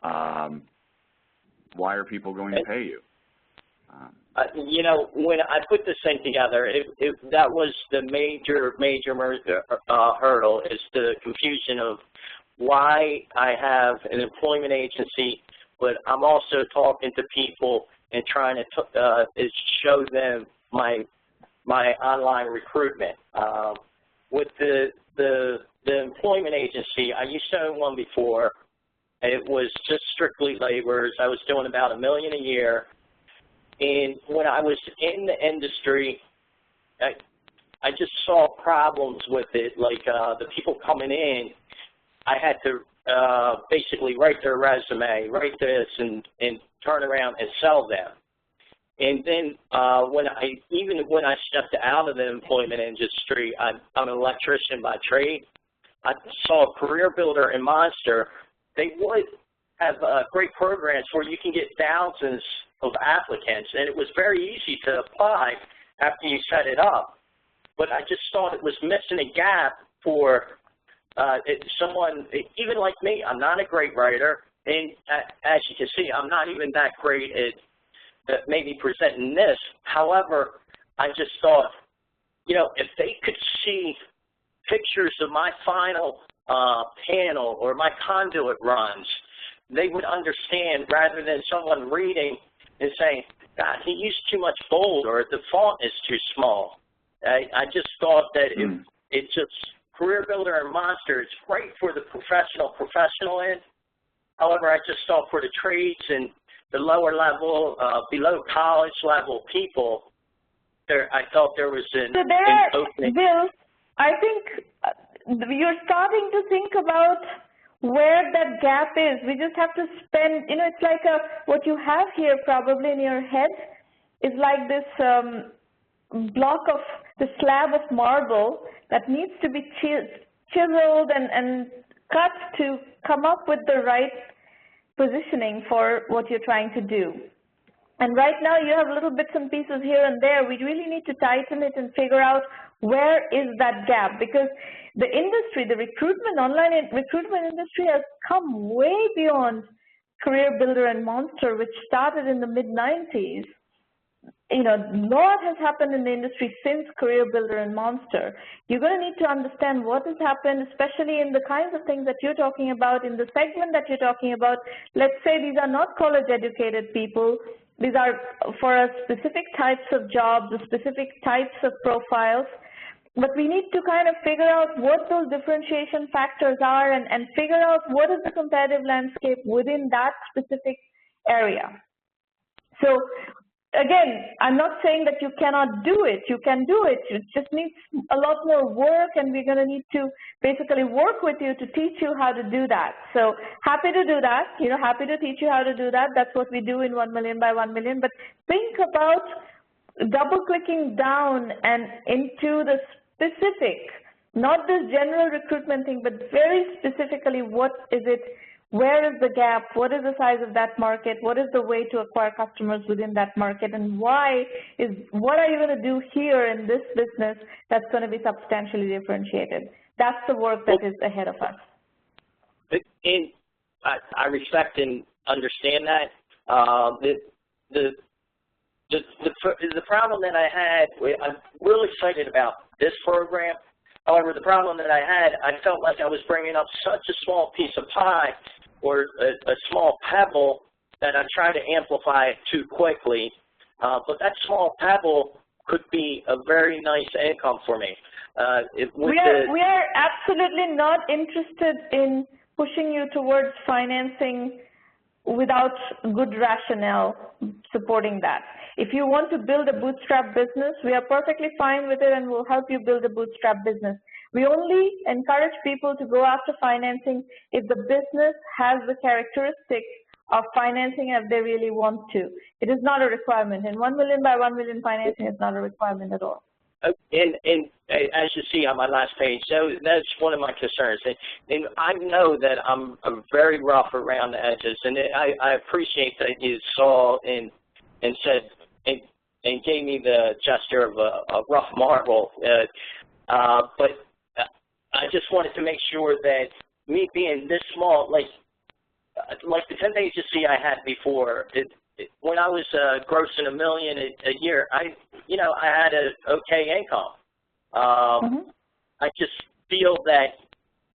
B: Why are people going to pay you?
C: When I put this thing together, that was the major hurdle, is the confusion of why I have an employment agency, but I'm also talking to people and trying to show them my online recruitment. With the employment agency, I used to own one before. It was just strictly laborers. I was doing about $1 million a year. And when I was in the industry, I just saw problems with it. Like the people coming in, I had to basically write their resume, write this, and turn around and sell them. And then when I stepped out of the employment industry, I'm an electrician by trade. I saw Career Builder and Monster. They would have great programs where you can get thousands of applicants, and it was very easy to apply after you set it up. But I just thought it was missing a gap for someone, even like me. I'm not a great writer, and as you can see, I'm not even that great at maybe presenting this. However, I just thought, if they could see pictures of my final panel or my conduit runs, they would understand, rather than someone reading and saying, God, he used too much bold, or the font is too small. I just thought that it's just Career Builder and Monster. It's great for the professional end. However, I just thought for the trades and the lower level, below college level people, I thought there was an opening.
A: Bill, I think you're starting to think about where that gap is. We just have to spend, it's like what you have here probably in your head is like this the slab of marble that needs to be chiseled and cut to come up with the right positioning for what you're trying to do. And right now you have little bits and pieces here and there. We really need to tighten it and figure out where is that gap, because the industry, the online recruitment industry has come way beyond Career Builder and Monster, which started in the mid-90s. A lot has happened in the industry since Career Builder and Monster. You're going to need to understand what has happened, especially in the kinds of things that you're talking about, in the segment that you're talking about. Let's say these are not college-educated people. These are for specific types of jobs, specific types of profiles. But we need to kind of figure out what those differentiation factors are and figure out what is the competitive landscape within that specific area. So again, I'm not saying that you cannot do it. You can do it. It just needs a lot more work, and we're going to need to basically work with you to teach you how to do that. So happy to do that. Happy to teach you how to do that. That's what we do in 1 million by 1 million. But think about double-clicking down and into the specific, not this general recruitment thing, but very specifically what is it where is the gap, what is the size of that market, what is the way to acquire customers within that market, and what are you going to do here in this business that's going to be substantially differentiated. That's the work that is ahead of us.
C: And I respect and understand that. The problem that I had, I'm really excited about this program. However, the problem that I had, I felt like I was bringing up such a small piece of pie or a small pebble that I tried to amplify it too quickly. But that small pebble could be a very nice income for me. We are
A: absolutely not interested in pushing you towards financing without good rationale supporting that. If you want to build a bootstrap business, we are perfectly fine with it and we'll help you build a bootstrap business. We only encourage people to go after financing if the business has the characteristics of financing if they really want to. It is not a requirement, and 1 million by 1 million financing is not a requirement at all.
C: And as you see on my last page, so that's one of my concerns. And I know that I'm very rough around the edges, and I appreciate that you saw and said and gave me the gesture of a rough marble. But I just wanted to make sure that me being this small, like the 10th agency I had before, when I was grossing $1 million a year, I had an okay income. I just feel that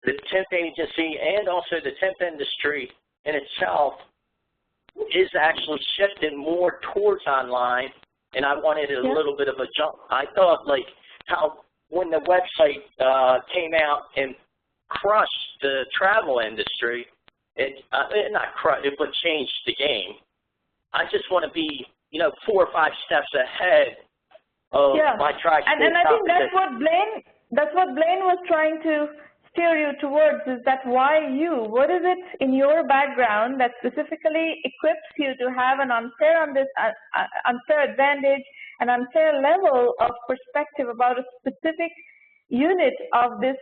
C: the 10th agency and also the 10th industry in itself is actually shifting more towards online, and I wanted a little bit of a jump. I thought like how when the website came out and crushed the travel industry, not crushed, it would change the game. I just want to be, 4 or 5 steps ahead of my tri-state
A: and I think that's what Blaine was trying to steer you towards, is that why you? What is it in your background that specifically equips you to have an unfair advantage, an unfair level of perspective about a specific unit of this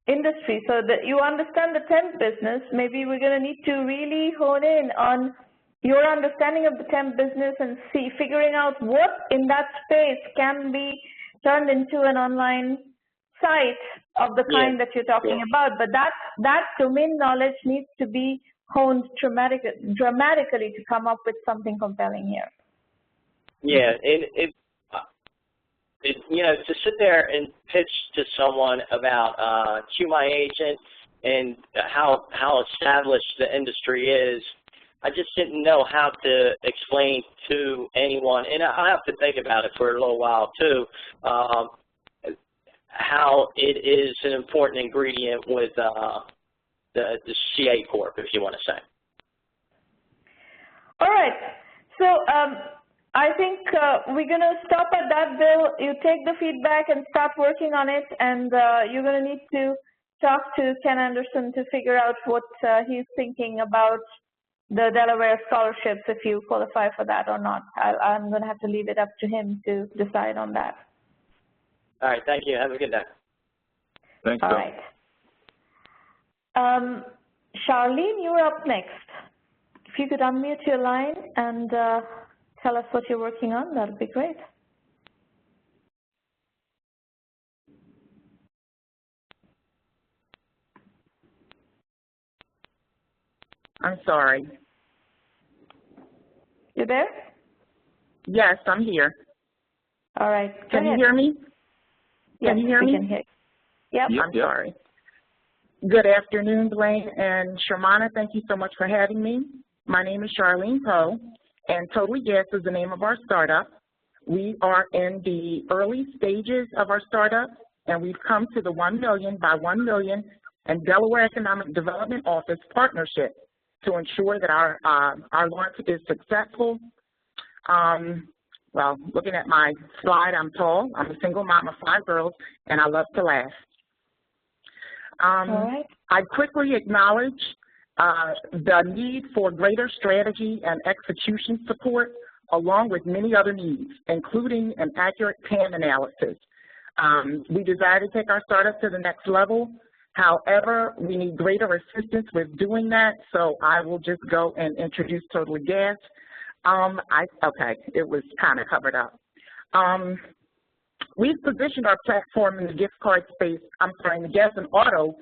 A: industry, so that you understand the temp business? Maybe we're going to need to really hone in on your understanding of the temp business and figuring out what in that space can be turned into an online site of the kind that you're talking about. But that domain knowledge needs to be honed dramatically to come up with something compelling here.
C: Yeah, and to sit there and pitch to someone about Q My Agent and how established the industry is, I just didn't know how to explain to anyone, and I have to think about it for a little while too, how it is an important ingredient with the CA Corp, if you want to say.
A: All right. So I think we're going to stop at that, Bill. You take the feedback and start working on it, and you're going to need to talk to Ken Anderson to figure out what he's thinking about the Delaware scholarships, if you qualify for that or not. I'm going to have to leave it up to him to decide on that.
C: All right, thank you. Have a good day.
B: Thanks,
A: All
B: Bill.
A: right. Charlene, you're up next. If you could unmute your line and tell us what you're working on, that would be great.
D: I'm sorry.
A: You there?
D: Yes, I'm here.
A: All right.
D: Can you hear me?
A: Yes,
D: can you hear me?
A: Can hear. Yep.
D: I'm sorry. Good afternoon, Blaine and Sharmana. Thank you so much for having me. My name is Charlene Poe, and Totally Yes is the name of our startup. We are in the early stages of our startup, and we've come to the 1 million by 1 million and Delaware Economic Development Office partnership to ensure that our launch is successful. Well, looking at my slide, I'm tall. I'm a single mom of 5 girls, and I love to laugh.
A: All right.
D: I quickly acknowledge the need for greater strategy and execution support, along with many other needs, including an accurate TAM analysis. We desire to take our startup to the next level, However, we need greater assistance with doing that, so I will just go and introduce Totally Gas. Okay, it was kind of covered up. We've positioned our platform in the gift card space, in the gas and auto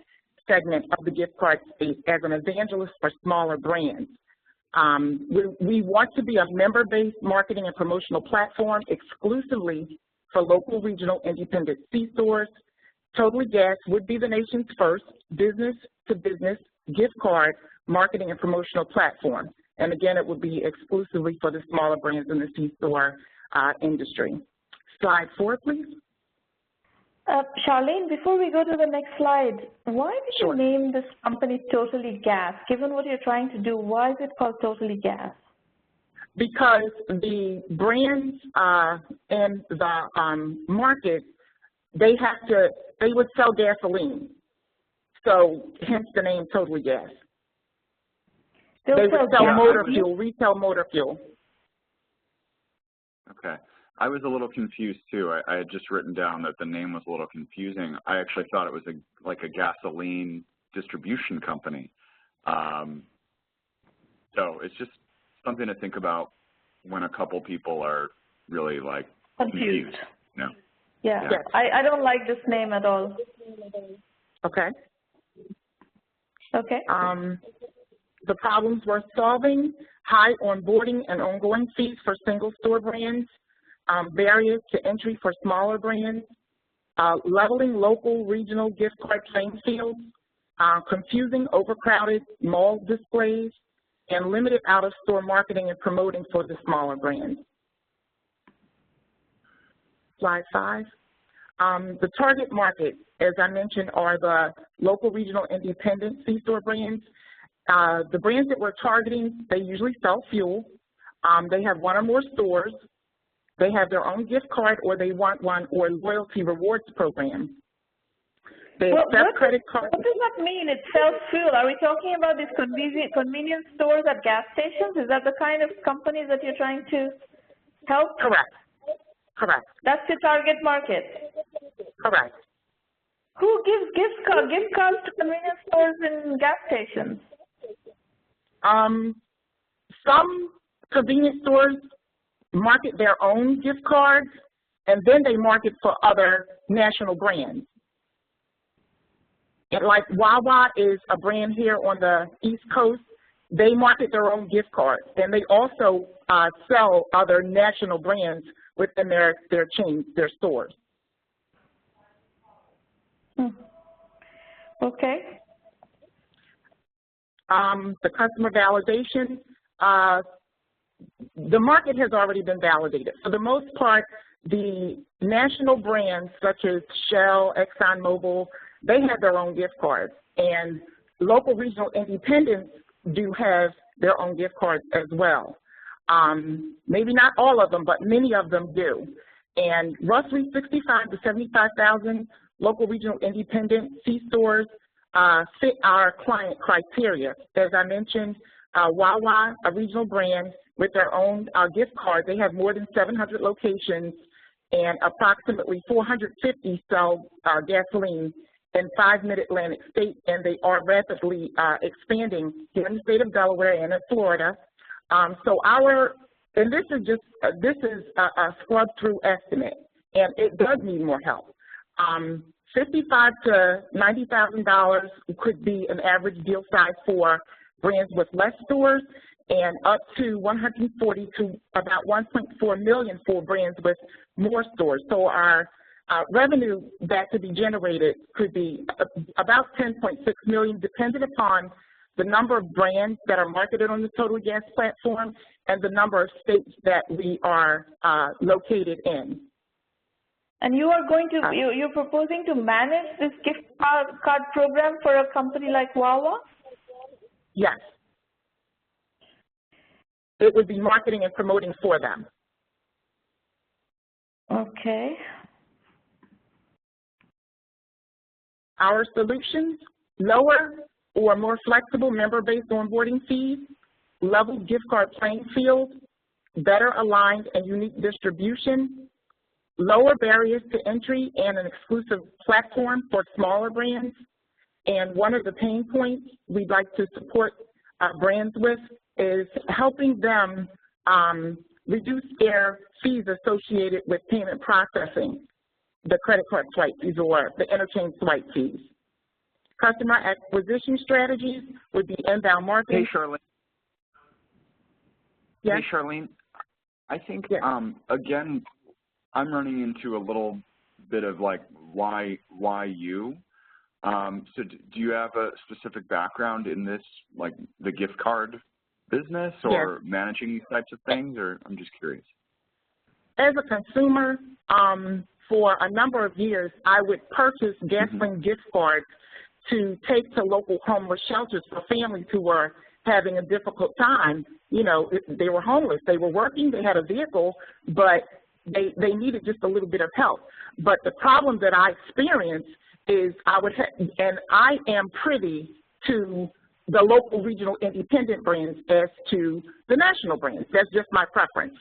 D: segment of the gift card space as an evangelist for smaller brands. We want to be a member-based marketing and promotional platform exclusively for local, regional, independent C-stores. Totally Gas would be the nation's first business-to-business gift card marketing and promotional platform. And again, it would be exclusively for the smaller brands in the C-store industry. Slide 4, please.
A: Charlene, before we go to the next slide, why did
D: Sure.
A: you name this company Totally Gas? Given what you're trying to do, why is it called Totally Gas?
D: Because the brands in the market, they would sell gasoline. So hence the name Totally Gas. They would sell motor fuel, retail motor fuel.
B: Okay. I was a little confused too. I had just written down that the name was a little confusing. I actually thought it was like a gasoline distribution company. So it's just something to think about when a couple people are really like confused. You know?
A: Yeah.
D: Yes.
A: I don't like this name at all.
D: Okay.
A: Okay.
D: The problems we're solving: high onboarding and ongoing fees for single store brands, barriers to entry for smaller brands, leveling local, regional gift card playing fields, confusing, overcrowded mall displays, and limited out-of-store marketing and promoting for the smaller brands. Slide 5. The target market, as I mentioned, are the local, regional, independent C-store brands. The brands that we're targeting, they usually sell fuel. They have one or more stores. They have their own gift card, or they want one, or loyalty rewards program. They accept credit cards.
A: What does that mean? It sells fuel. Are we talking about these convenience stores at gas stations? Is that the kind of companies that you're trying to help?
D: Correct. Correct.
A: That's the target market.
D: Correct.
A: Who gives gift cards to convenience stores and gas stations?
D: Some convenience stores market their own gift cards, and then they market for other national brands. And like Wawa is a brand here on the East Coast. They market their own gift cards, and they also sell other national brands within their chains, their stores.
A: Okay.
D: The customer validation, the market has already been validated. For the most part, the national brands such as Shell, ExxonMobil, they have their own gift cards. And local regional independents do have their own gift cards as well. Maybe not all of them, but many of them do. And roughly 65 to 75,000 local regional independent C-stores fit our client criteria. As I mentioned, Wawa, a regional brand with their own gift card, they have more than 700 locations, and approximately 450 sell gasoline in 5 Mid-Atlantic states, and they are rapidly expanding here in the state of Delaware and in Florida. And this is a scrub through estimate, and it does need more help. $55,000 to $90,000 could be an average deal size for brands with less stores, and up to $140,000 to about $1.4 million for brands with more stores. So our revenue that could be generated could be about $10.6 million, dependent upon the number of brands that are marketed on the Total Gas platform and the number of states that we are located in.
A: And you are going to, you're proposing to manage this gift card program for a company like Wawa?
D: Yes. It would be marketing and promoting for them.
A: Okay.
D: Our solutions: lower or more flexible member-based onboarding fees, level gift card playing field, better aligned and unique distribution, lower barriers to entry and an exclusive platform for smaller brands, And one of the pain points we'd like to support brands with is helping them reduce their fees associated with payment processing, the credit card swipe fees or the interchange swipe fees. Customer acquisition strategies would be inbound marketing.
B: Hey, Charlene.
D: Yes?
B: Hey, Charlene. I think,
D: yes.
B: Again, I'm running into a little bit of like, why you? So do you have a specific background in this, like the gift card business or
D: yes.
B: managing these types of things, or I'm just curious?
D: As a consumer, for a number of years, I would purchase gasoline gift cards to take to local homeless shelters for families who were having a difficult time. You know, they were homeless, they were working, they had a vehicle, but they needed just a little bit of help. But the problem that I experienced is and I am privy to the local, regional, independent brands as to the national brands. That's just my preference.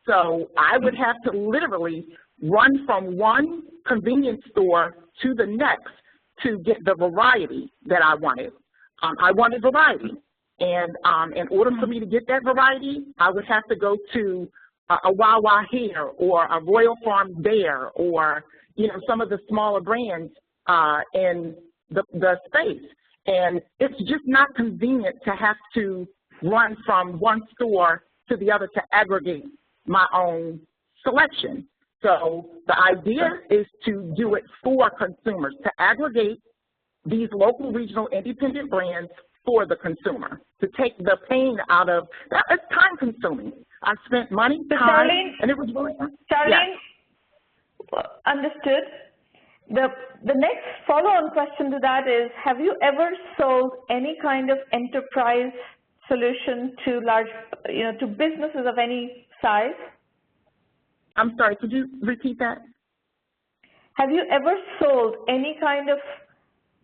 D: So I would have to literally run from one convenience store to the next to get the variety that I wanted. I wanted variety. And in order for me to get that variety, I would have to go to a Wawa here or a Royal Farms there or, you know, some of the smaller brands in the space. And it's just not convenient to have to run from one store to the other to aggregate my own selection. So the idea is to do it for consumers, to aggregate these local, regional, independent brands for the consumer, to take the pain out of that. It's time consuming. I spent money, time,
A: Charlene,
D: and it was really
A: Charlene, yes. Understood. The next follow-on question to that is, have you ever sold any kind of enterprise solution to large, you know, to businesses of any size?
D: I'm sorry, could you repeat that?
A: Have you ever sold any kind of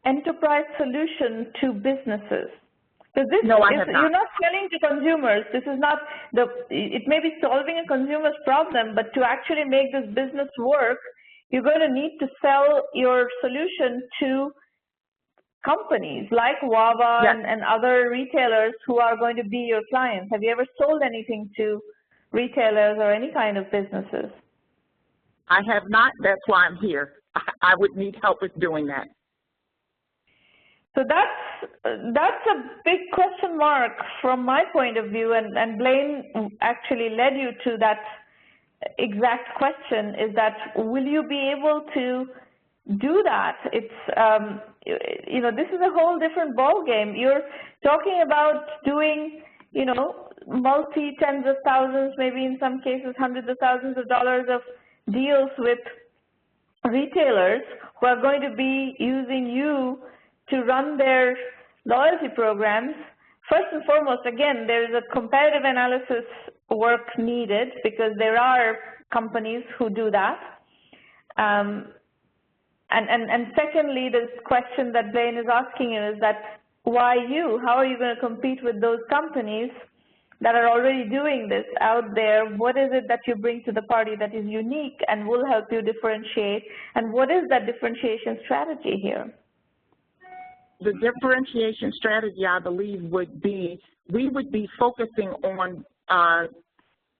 A: enterprise solution to businesses? So this
D: no, I have not.
A: You're not selling to consumers. This is not it may be solving a consumer's problem, but to actually make this business work, you're going to need to sell your solution to companies like Wawa
D: yes.
A: and other retailers who are going to be your clients. Have you ever sold anything to retailers or any kind of businesses?
D: I have not. That's why I'm here. I would need help with doing that.
A: So that's a big question mark from my point of view, and Blaine actually led you to that exact question, is that will you be able to do that? It's, you know, this is a whole different ball game. You're talking about doing, you know, multi-tens of thousands, maybe in some cases hundreds of thousands of dollars of deals with retailers who are going to be using you to run their loyalty programs. First and foremost, again, there is a comparative analysis work needed because there are companies who do that. And secondly, the question that Blaine is asking you is that why you? How are you going to compete with those companies that are already doing this out there? What is it that you bring to the party that is unique and will help you differentiate? And what is that differentiation strategy here?
D: The differentiation strategy, I believe, would be, we would be focusing on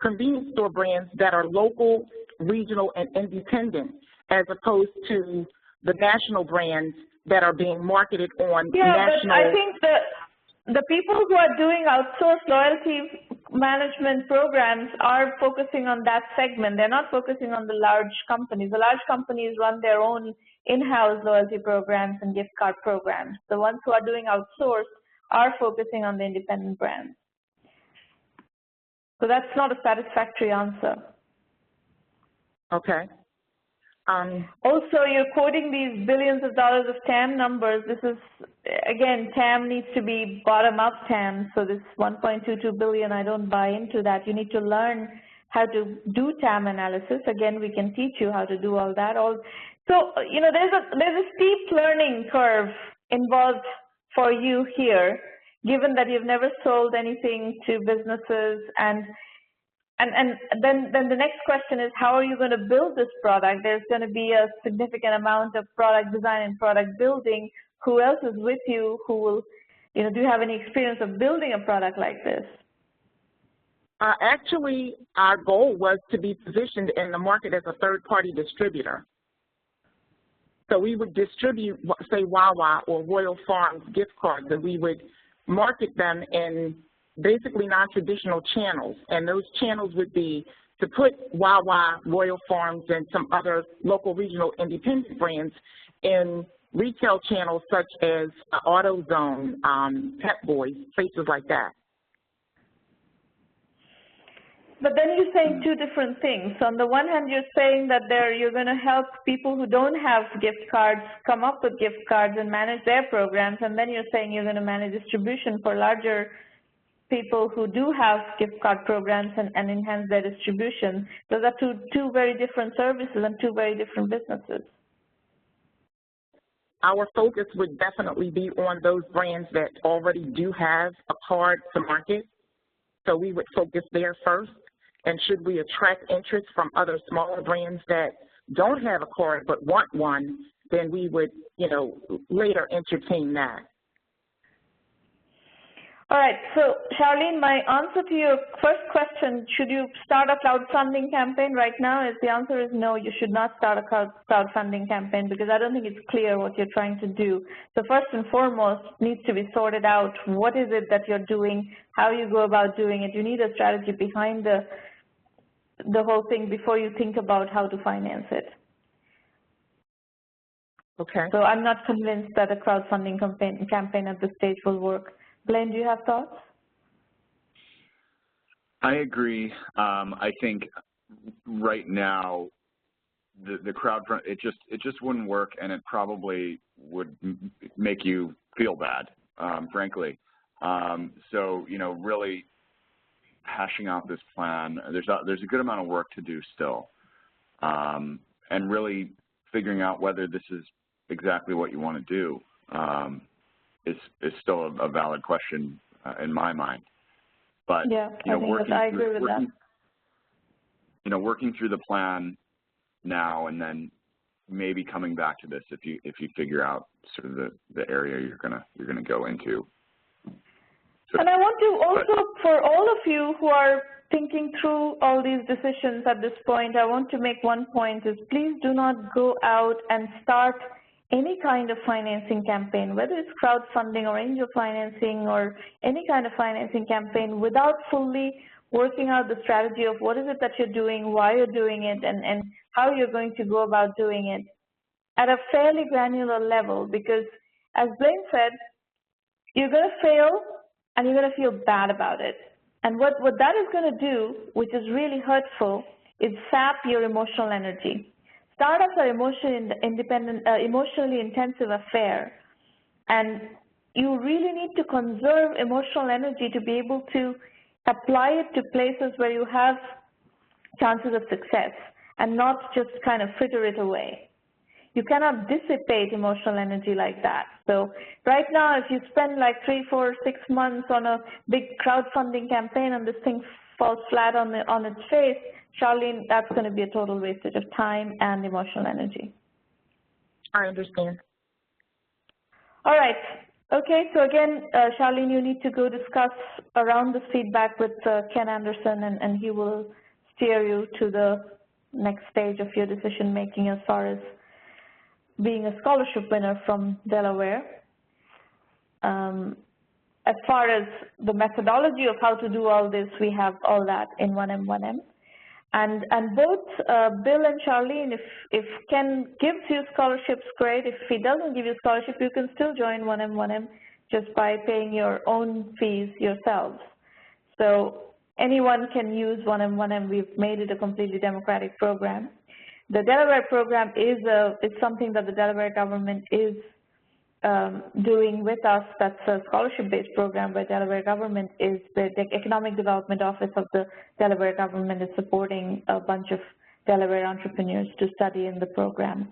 D: convenience store brands that are local, regional, and independent, as opposed to the national brands that are being marketed on national.
A: But I think the people who are doing outsourced loyalty management programs are focusing on that segment. They're not focusing on the large companies. The large companies run their own in-house loyalty programs and gift card programs. The ones who are doing outsourced are focusing on the independent brands. So that's not a satisfactory answer.
D: Okay.
A: Also, you're quoting these billions of dollars of TAM numbers. This is, again, TAM needs to be bottom-up TAM. So this 1.22 billion, I don't buy into that. You need to learn how to do TAM analysis. Again, we can teach you how to do all that. So, you know, there's a steep learning curve involved for you here, given that you've never sold anything to businesses. And then the next question is, how are you going to build this product? There's going to be a significant amount of product design and product building. who else is with you who will, do you have any experience of building a product like this?
D: Actually, our goal was to be positioned in the market as a third-party distributor. So we would distribute, say, Wawa or Royal Farms gift cards, and we would market them in basically non-traditional channels. And those channels would be to put Wawa, Royal Farms, and some other local regional independent brands in retail channels such as AutoZone, Pep Boys, places like that.
A: But then you're saying two different things. On the one hand, you're saying that you're going to help people who don't have gift cards come up with gift cards and manage their programs, and then you're saying you're going to manage distribution for larger people who do have gift card programs and enhance their distribution. Those are two very different services and two very different businesses.
D: Our focus would definitely be on those brands that already do have a card to market. So we would focus there first. And should we attract interest from other smaller brands that don't have a card but want one, then we would, later entertain that.
A: All right, so Charlene, my answer to your first question, should you start a crowdfunding campaign right now, the answer is no, you should not start a crowdfunding campaign because I don't think it's clear what you're trying to do. So first and foremost, needs to be sorted out. What is it that you're doing? How you go about doing it? You need a strategy behind the whole thing before you think about how to finance it.
D: Okay.
A: So I'm not convinced that a crowdfunding campaign at this stage will work. Blaine, do you have thoughts?
B: I agree. I think right now the crowdfund it just wouldn't work, and it probably would make you feel bad, frankly. So really hashing out this plan. There's a good amount of work to do still, and really figuring out whether this is exactly what you want to do. Is still a valid question in my mind. But
A: yeah, I agree with that.
B: Working through the plan now and then maybe coming back to this if you figure out sort of the area you're gonna go into. So,
A: and I want to also, for all of you who are thinking through all these decisions at this point, I want to make one point is please do not go out and start any kind of financing campaign, whether it's crowdfunding or angel financing or any kind of financing campaign without fully working out the strategy of what is it that you're doing, why you're doing it, and how you're going to go about doing it at a fairly granular level. Because as Blaine said, you're going to fail and you're going to feel bad about it. And what that is going to do, which is really hurtful, is sap your emotional energy. Startups are emotionally intensive affair, and you really need to conserve emotional energy to be able to apply it to places where you have chances of success and not just kind of fritter it away. You cannot dissipate emotional energy like that. So right now, if you spend like 3, 4, 6 months on a big crowdfunding campaign and this thing falls flat on its face, Charlene, that's going to be a total wastage of time and emotional energy.
D: I understand.
A: All right. Okay, so again, Charlene, you need to go discuss around this feedback with Ken Anderson, and he will steer you to the next stage of your decision making as far as being a scholarship winner from Delaware. As far as the methodology of how to do all this, we have all that in 1M1M. And both Bill and Charlene, if Ken gives you scholarships, great. If he doesn't give you scholarship, you can still join 1M1M just by paying your own fees yourselves. So anyone can use 1M1M. We've made it a completely democratic program. The Delaware program is something that the Delaware government is doing with us. That's a scholarship-based program where Delaware government is, the Economic Development Office of the Delaware government is supporting a bunch of Delaware entrepreneurs to study in the program.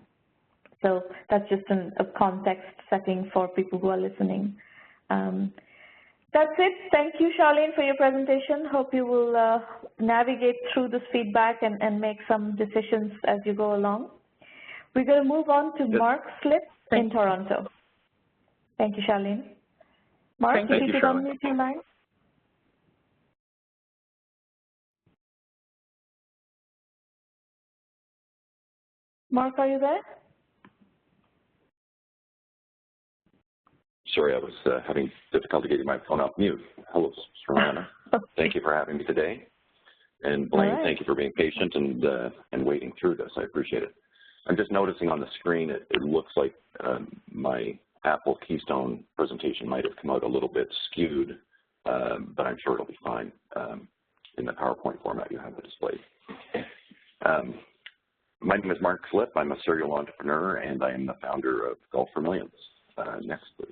A: So that's just a context setting for people who are listening. That's it. Thank you, Charlene, for your presentation. Hope you will navigate through this feedback and make some decisions as you go along. We're going to move on to Mark Slip in Toronto. Thank you, Charlene. Mark, if you could unmute your line. Mark, are you there?
E: Sorry, I was having difficulty getting my phone off mute. Hello, Serena. Thank you for having me today. And Blaine, thank you for being patient and waiting through this. I appreciate it. I'm just noticing on the screen it looks like my Apple Keystone presentation might have come out a little bit skewed, but I'm sure it'll be fine in the PowerPoint format you have it displayed. My name is Mark Flip. I'm a serial entrepreneur, and I am the founder of Golf for Millions. Next, please.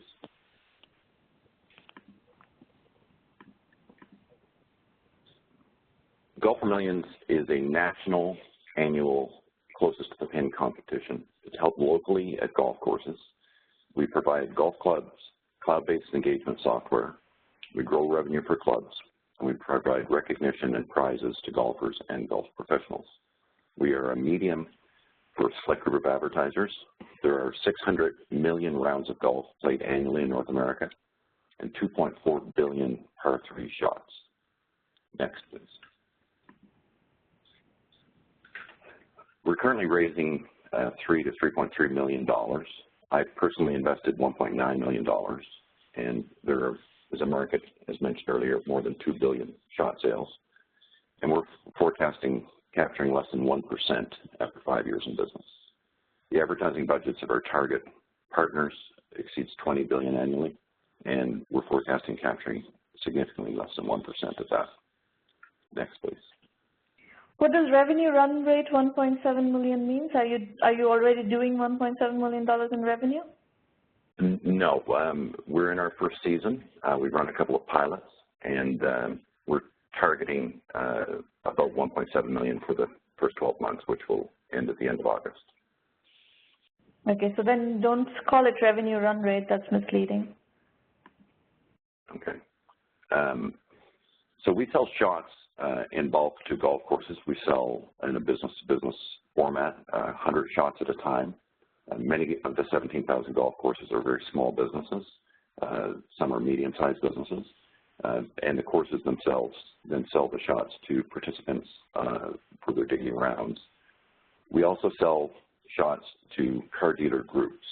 E: Golf for Millions is a national annual closest to the pin competition. It's held locally at golf courses. We provide golf clubs, cloud-based engagement software. We grow revenue for clubs, and we provide recognition and prizes to golfers and golf professionals. We are a medium for a select group of advertisers. There are 600 million rounds of golf played annually in North America and 2.4 billion par 3 shots. Next, please. We're currently raising $3 to $3.3 million. I've personally invested $1.9 million, and there is a market, as mentioned earlier, of more than 2 billion shot sales, and we're forecasting capturing less than 1% after 5 years in business. The advertising budgets of our target partners exceeds 20 billion annually, and we're forecasting capturing significantly less than 1% of that. Next, please.
A: What does revenue run rate 1.7 million means? Are you already doing $1.7 million in revenue?
E: No, we're in our first season. We've run a couple of pilots, and we're targeting about 1.7 million for the first 12 months, which will end at the end of August.
A: Okay, so then don't call it revenue run rate. That's misleading.
E: Okay. So we sell shots in bulk to golf courses. We sell in a business-to-business format, 100 shots at a time. Many of the 17,000 golf courses are very small businesses. Some are medium-sized businesses. And the courses themselves then sell the shots to participants for their daily rounds. We also sell shots to car dealer groups.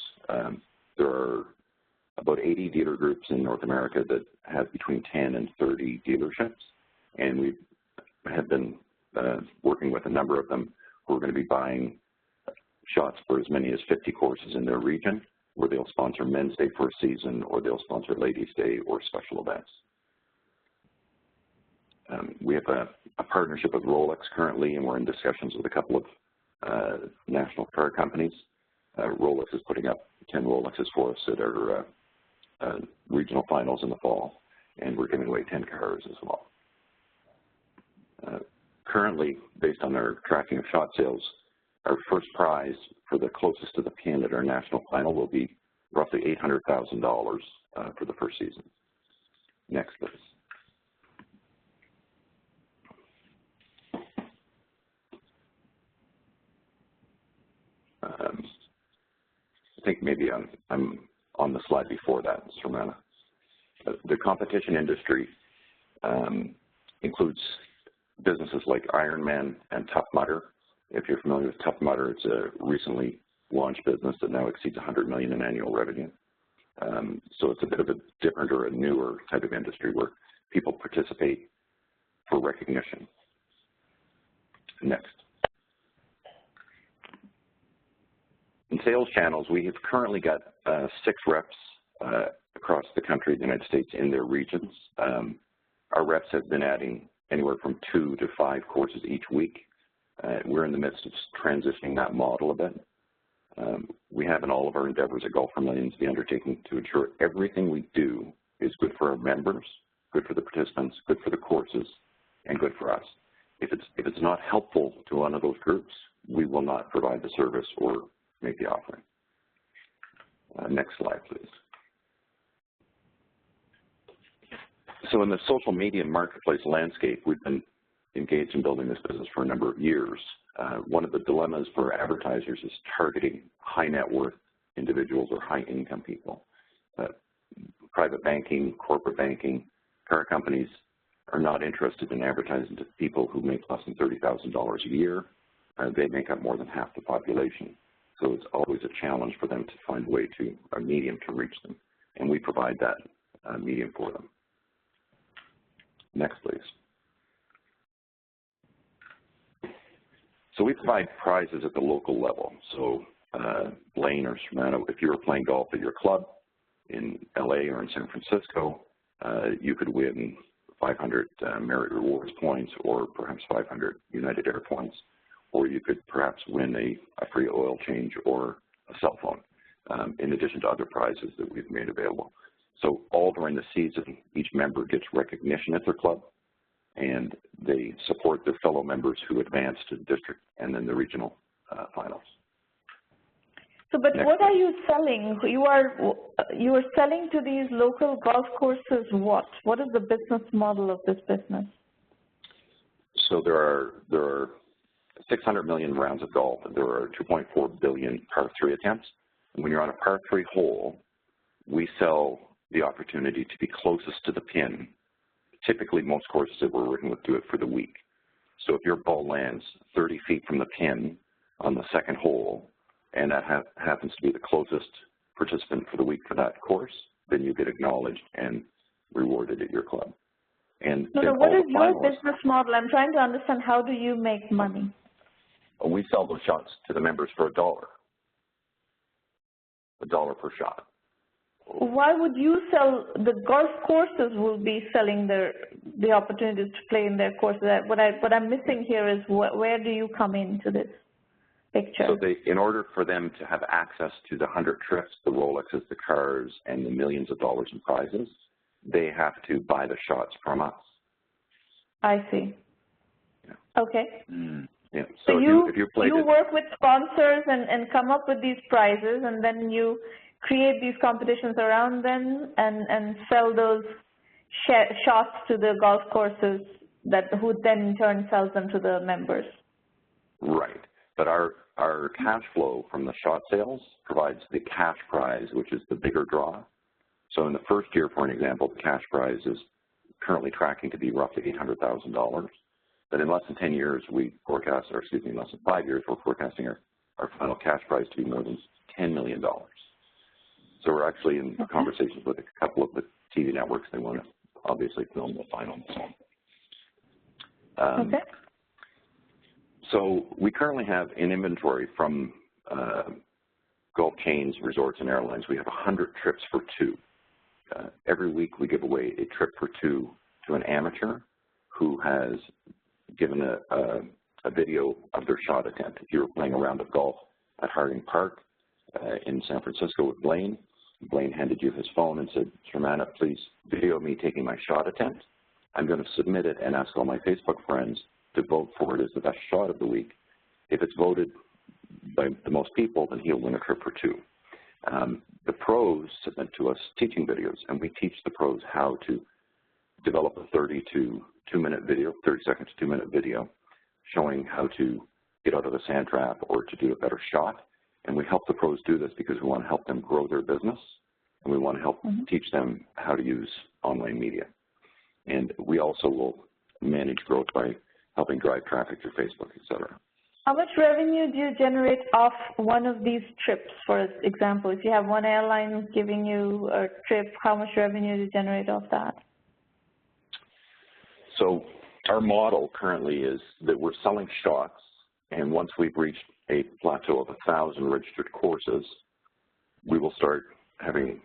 E: There are about 80 dealer groups in North America that have between 10 and 30 dealerships, and we have been working with a number of them who are going to be buying shots for as many as 50 courses in their region, where they'll sponsor Men's Day for a season, or they'll sponsor Ladies' Day or special events. We have a partnership with Rolex currently, and we're in discussions with a couple of national car companies. Rolex is putting up 10 Rolexes for us at our regional finals in the fall, and we're giving away 10 cars as well. Currently, based on our tracking of shot sales, our first prize for the closest to the pin at our national final will be roughly $800,000 for the first season. Next, please. I think maybe I'm on the slide before that, Serena. The competition industry includes businesses like Ironman and Tough Mudder. If you're familiar with Tough Mudder, it's a recently launched business that now exceeds 100 million in annual revenue. So it's a bit of a different or a newer type of industry where people participate for recognition. Next. In sales channels, we have currently got 6 reps across the country, the United States, in their regions. Our reps have been adding anywhere from 2 to 5 courses each week. We're in the midst of transitioning that model a bit. We have in all of our endeavors at Golf for Millions the undertaking to ensure everything we do is good for our members, good for the participants, good for the courses, and good for us. If it's not helpful to one of those groups, we will not provide the service or make the offering. Next slide, please. So in the social media marketplace landscape, we've been engaged in building this business for a number of years. One of the dilemmas for advertisers is targeting high net worth individuals or high income people. private banking, corporate banking, car companies are not interested in advertising to people who make less than $30,000 a year. They make up more than half the population. So it's always a challenge for them to find a way to, a medium to reach them. And we provide that medium for them. Next, please. So we provide prizes at the local level. So Blaine or Samantha, if you were playing golf at your club in LA or in San Francisco, you could win 500 Merit Rewards points or perhaps 500 United Air points, or you could perhaps win a free oil change or a cell phone, in addition to other prizes that we've made available. So all during the season, each member gets recognition at their club, and they support their fellow members who advance to the district and then the regional finals.
A: So, but what are you selling? You are selling to these local golf courses what? What is the business model of this business?
E: So there are 600 million rounds of golf, and there are 2.4 billion par 3 attempts. And when you're on a par 3 hole, we sell the opportunity to be closest to the pin. Typically, most courses that we're working with do it for the week. So if your ball lands 30 feet from the pin on the second hole, and that happens to be the closest participant for the week for that course, then you get acknowledged and rewarded at your club. And
A: no, what is your business model? I'm trying to understand, how do you make money?
E: We sell those shots to the members for $1 per shot.
A: Why would you sell? The golf courses will be selling the opportunities to play in their courses. What I'm missing here is where do you come into this picture?
E: So in order for them to have access to the 100 trips, the Rolexes, the cars, and the millions of dollars in prizes, they have to buy the shots from us.
A: I see. Yeah. Okay.
E: Yeah.
A: So you work with sponsors and come up with these prizes, and then you create these competitions around them and sell those shots to the golf courses who then in turn sells them to the members.
E: Right. But our cash flow from the shot sales provides the cash prize, which is the bigger draw. So in the first year, for an example, the cash prize is currently tracking to be roughly $800,000. But in less than 10 years, we forecast, or excuse me, in less than 5 years, we're forecasting our final cash prize to be more than $10 million. So we're actually in conversations with a couple of the TV networks. They want to obviously film the final.
A: Okay.
E: So we currently have in inventory from golf chains, resorts, and airlines, we have 100 trips for 2. Every week we give away a trip for 2 to an amateur who has given a video of their shot attempt. If you were playing a round of golf at Harding Park in San Francisco with Blaine, Blaine handed you his phone and said, Shermanna, please video me taking my shot attempt. I'm going to submit it and ask all my Facebook friends to vote for it as the best shot of the week. If it's voted by the most people, then he'll win a trip for 2. The pros submit to us teaching videos, and we teach the pros how to develop a 30 to 2-minute video, 30 second to 2-minute video, showing how to get out of the sand trap or to do a better shot. And we help the pros do this because we want to help them grow their business, and we want to help teach them how to use online media. And we also will manage growth by helping drive traffic through Facebook, et cetera.
A: How much revenue do you generate off one of these trips, for example? If you have one airline giving you a trip, how much revenue do you generate off that?
E: So our model currently is that we're selling shots, and once we've reached a plateau of 1,000 registered courses, we will start having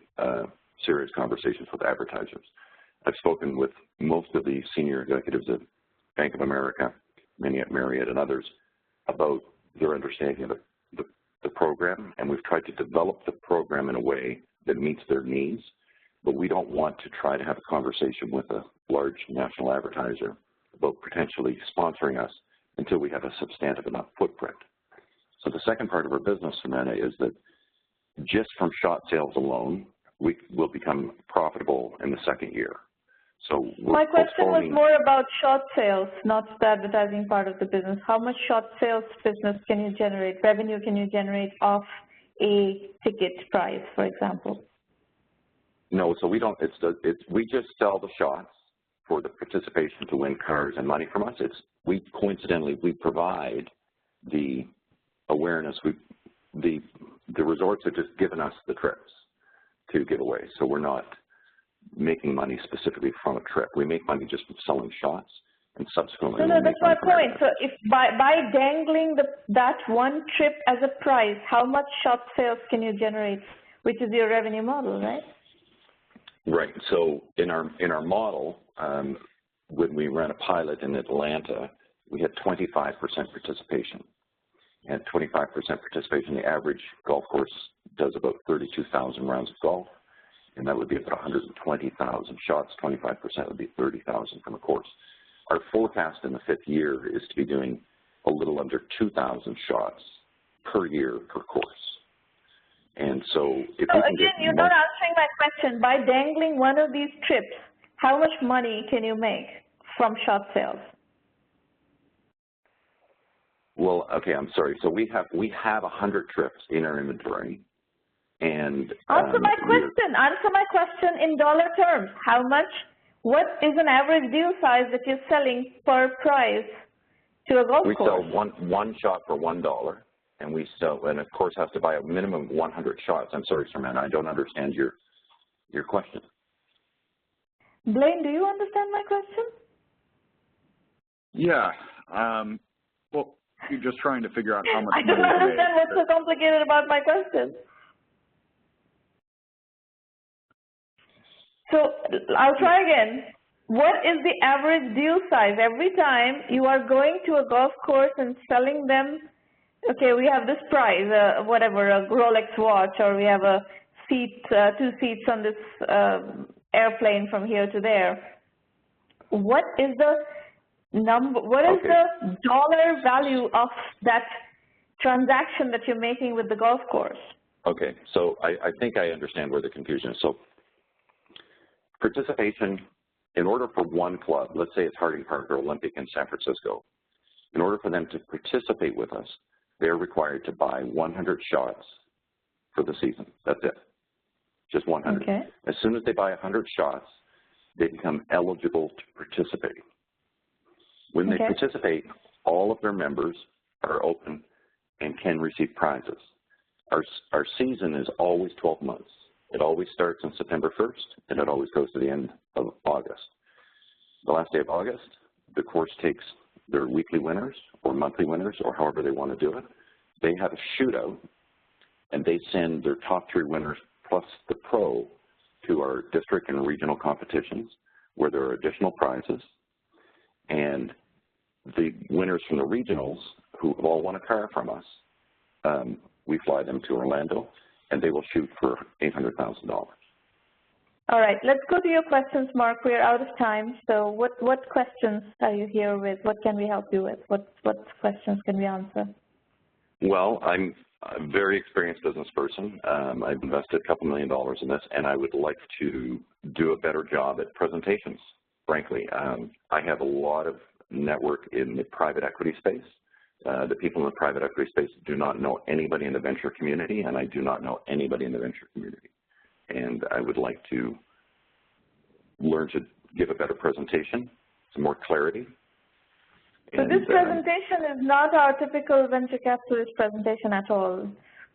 E: serious conversations with advertisers. I've spoken with most of the senior executives at Bank of America, many at Marriott and others, about their understanding of the program, and we've tried to develop the program in a way that meets their needs, but we don't want to try to have a conversation with a large national advertiser about potentially sponsoring us until we have a substantive enough footprint. So the second part of our business, Samantha, is that just from shot sales alone, we will become profitable in the second year. So
A: my question was more about shot sales, not the advertising part of the business. How much shot sales business can you generate, revenue can you generate off a ticket price, for example?
E: No, so we don't. We just sell the shots for the participation to win cars and money from us. We provide the awareness. The resorts have just given us the trips to give away. So we're not making money specifically from a trip. We make money just from selling shots, and subsequently.
A: No, that's my point. So if by dangling that one trip as a prize, how much shot sales can you generate, which is your revenue model, right?
E: Right. So in our model, when we ran a pilot in Atlanta, we had 25% participation. And 25% participation, the average golf course does about 32,000 rounds of golf, and that would be about 120,000 shots. 25% would be 30,000 from a course. Our forecast in the 5th year is to be doing a little under 2,000 shots per year per course. And so if
A: so again, you're not answering my question. By dangling one of these trips, how much money can you make from shot sales?
E: Well, okay, I'm sorry. So we have 100 trips in our inventory, and
A: answer my question. Answer my question in dollar terms. How much? What is an average deal size that you're selling per prize to a golf course?
E: We sell one shot for $1, and a course has to buy a minimum of 100 shots. I'm sorry, sir, man, I don't understand your question.
A: Blaine, do you understand my question?
B: Yeah. Well, you're just trying to figure out how much.
A: I don't understand what's so complicated about my question. So I'll try again. What is the average deal size? Every time you are going to a golf course and selling them, okay, we have this prize, whatever, a Rolex watch, or we have a seat, 2 seats on this airplane from here to there. What is the number? What is the dollar value of that transaction that you're making with the golf course?
E: Okay, so I think I understand where the confusion is. So participation, in order for one club, let's say it's Harding Park or Olympic in San Francisco, in order for them to participate with us, they're required to buy 100 shots for the season. That's it, just 100.
A: Okay.
E: As soon as they buy 100 shots, they become eligible to participate. When they participate, all of their members are open and can receive prizes. Our season is always 12 months. It always starts on September 1st, and it always goes to the end of August. The last day of August, the course takes their weekly winners or monthly winners or however they want to do it. They have a shootout, and they send their top 3 winners plus the pro to our district and regional competitions where there are additional prizes. And the winners from the regionals who have all won a car from us, we fly them to Orlando, and they will shoot for $800,000.
A: All right, let's go to your questions, Mark. We're out of time. So what questions are you here with? What can we help you with? What questions can we answer?
E: Well, I'm a very experienced business person. I've invested a couple $1 million in this, and I would like to do a better job at presentations, frankly. I have a lot of network in the private equity space. The people in the private equity space do not know anybody in the venture community, and I do not know anybody in the venture community. And I would like to learn to give a better presentation, some more clarity.
A: So this presentation is not our typical venture capitalist presentation at all.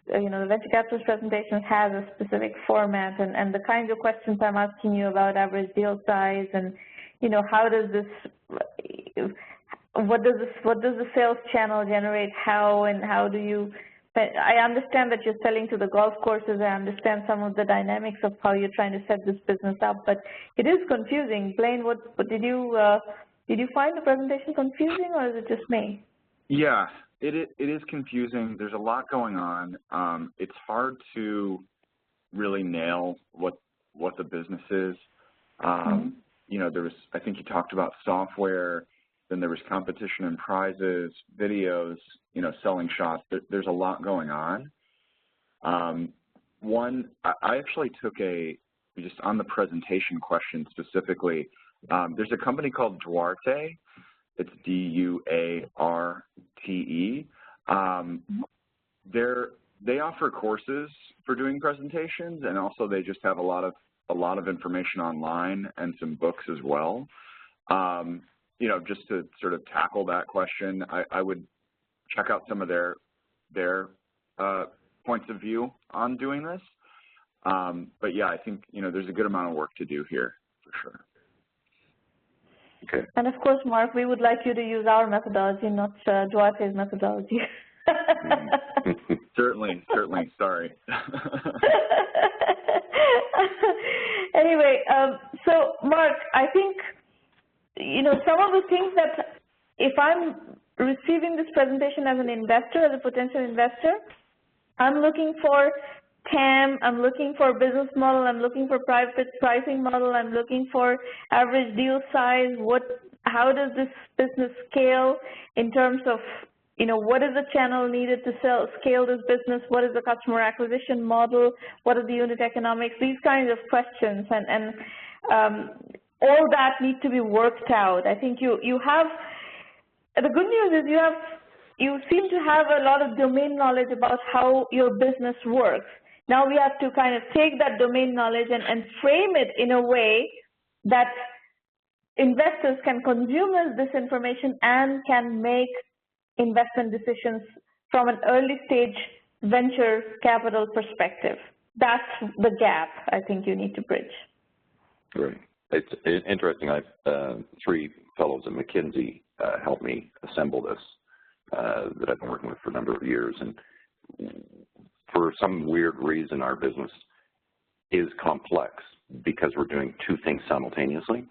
A: You know, the venture capitalist presentation has a specific format, and the kinds of questions I'm asking you about average deal size and, you know, how does this, what does the sales channel generate, how, and how do you, I understand that you're selling to the golf courses. I understand some of the dynamics of how you're trying to set this business up, but it is confusing. Blaine, what did you find the presentation confusing, or is it just me?
B: Yeah, it is confusing. There's a lot going on. It's hard to really nail what the business is. You know, I think you talked about software. Then there was competition and prizes, videos, you know, selling shots. There's a lot going on. I actually took just on the presentation question specifically, there's a company called Duarte. It's D-U-A-R-T-E. they offer courses for doing presentations, and also they just have a lot of information online and some books as well. You know, just to sort of tackle that question, I would check out some of their points of view on doing this. But yeah, I think, you know, there's a good amount of work to do here for sure.
E: Okay.
A: And of course, Mark, we would like you to use our methodology, not Duarte's methodology.
B: Certainly, sorry.
A: Anyway, so Mark, I think, you know, some of the things that if I'm receiving this presentation as an investor, as a potential investor, I'm looking for TAM, I'm looking for business model, I'm looking for private pricing model, I'm looking for average deal size, how does this business scale in terms of, you know, what is the channel needed to scale this business, what is the customer acquisition model, what are the unit economics, these kinds of questions, and all that needs to be worked out. I think you have, the good news is you seem to have a lot of domain knowledge about how your business works. Now we have to kind of take that domain knowledge and frame it in a way that investors can consume this information and can make investment decisions from an early stage venture capital perspective. That's the gap I think you need to bridge.
E: Right. It's interesting. I've 3 fellows at McKinsey helped me assemble this that I've been working with for a number of years, and for some weird reason our business is complex because we're doing 2 things simultaneously,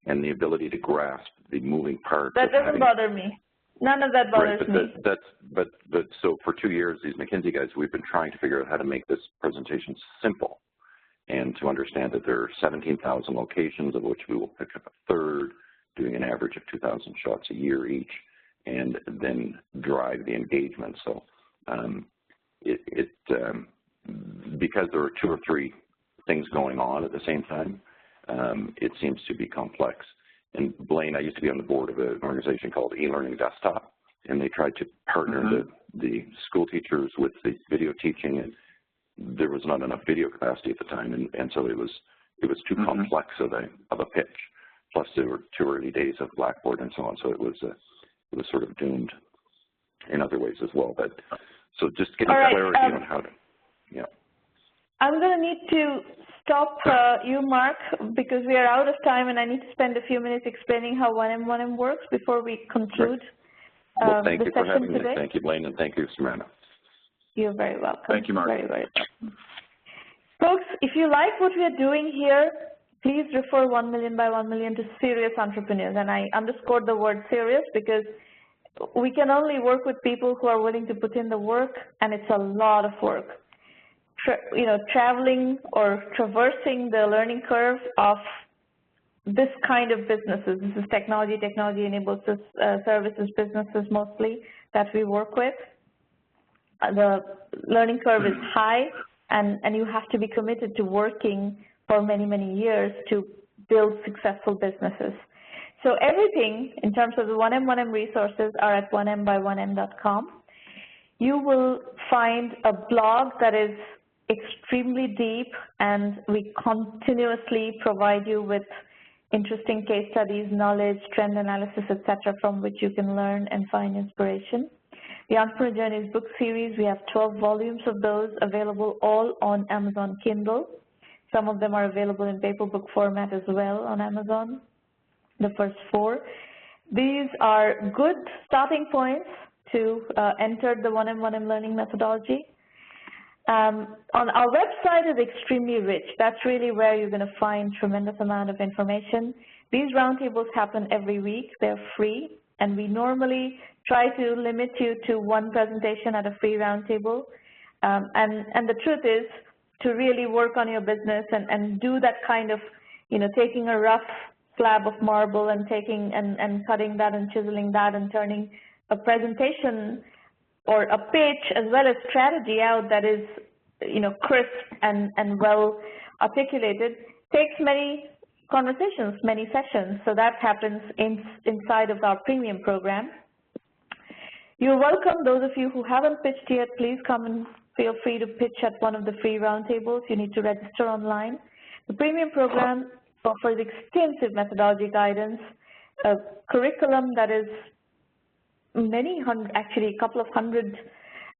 E: and the ability to grasp the moving parts.
A: That doesn't bother me. None of that bothers me.
E: But so for 2 years, these McKinsey guys, we've been trying to figure out how to make this presentation simple, and to understand that there are 17,000 locations, of which we will pick up a third, doing an average of 2,000 shots a year each, and then drive the engagement. So because there are 2 or 3 things going on at the same time, it seems to be complex. And Blaine, I used to be on the board of an organization called eLearning Desktop, and they tried to partner the school teachers with the video teaching, and there was not enough video capacity at the time, and so it was too complex of a pitch. Plus, there were too early days of Blackboard and so on, so it was sort of doomed in other ways as well. But so just getting clarity on how to, yeah.
A: I'm going to need to stop you, Mark, because we are out of time, and I need to spend a few minutes explaining how 1M works before we conclude
E: well, thank you for having
A: today.
E: me. Thank you, Blaine, and thank you, Samantha.
A: You're very welcome.
B: Thank you, Mark.
A: Very, very welcome. Folks, if you like what we are doing here, please refer 1 million by 1 million to serious entrepreneurs. And I underscored the word serious because we can only work with people who are willing to put in the work, and it's a lot of work. You know, traveling or traversing the learning curve of this kind of businesses. This is technology-enabled services businesses mostly that we work with. The learning curve is high, and you have to be committed to working for many, many years to build successful businesses. So everything in terms of the 1M resources are at 1mby1m.com. You will find a blog that is extremely deep, and we continuously provide you with interesting case studies, knowledge, trend analysis, etc., from which you can learn and find inspiration. The Entrepreneur Journeys book series, we have 12 volumes of those available all on Amazon Kindle. Some of them are available in paper book format as well on Amazon, the first 4. These are good starting points to enter the 1M learning methodology. On our website is extremely rich. That's really where you're going to find tremendous amount of information. These roundtables happen every week. They're free, and we normally try to limit you to 1 presentation at a free roundtable. And the truth is to really work on your business and do that kind of, you know, taking a rough slab of marble and taking and cutting that and chiseling that and turning a presentation or a pitch as well as strategy out that is, you know, crisp and well articulated, takes many conversations, many sessions. So that happens inside of our premium program. You're welcome. Those of you who haven't pitched yet, please come and feel free to pitch at one of the free roundtables. You need to register online. The premium program offers extensive methodology guidance, a curriculum that is actually a couple of hundred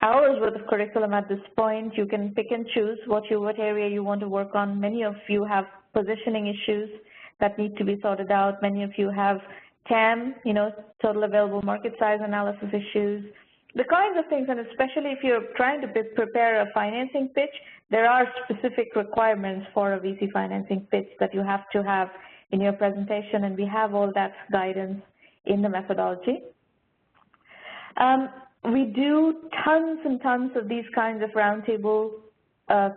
A: hours worth of curriculum at this point. You can pick and choose what area you want to work on. Many of you have positioning issues that need to be sorted out. Many of you have TAM, total available market size analysis issues. The kinds of things, and especially if you're trying to prepare a financing pitch, there are specific requirements for a VC financing pitch that you have to have in your presentation, and we have all that guidance in the methodology. We do tons and tons of these kinds of roundtable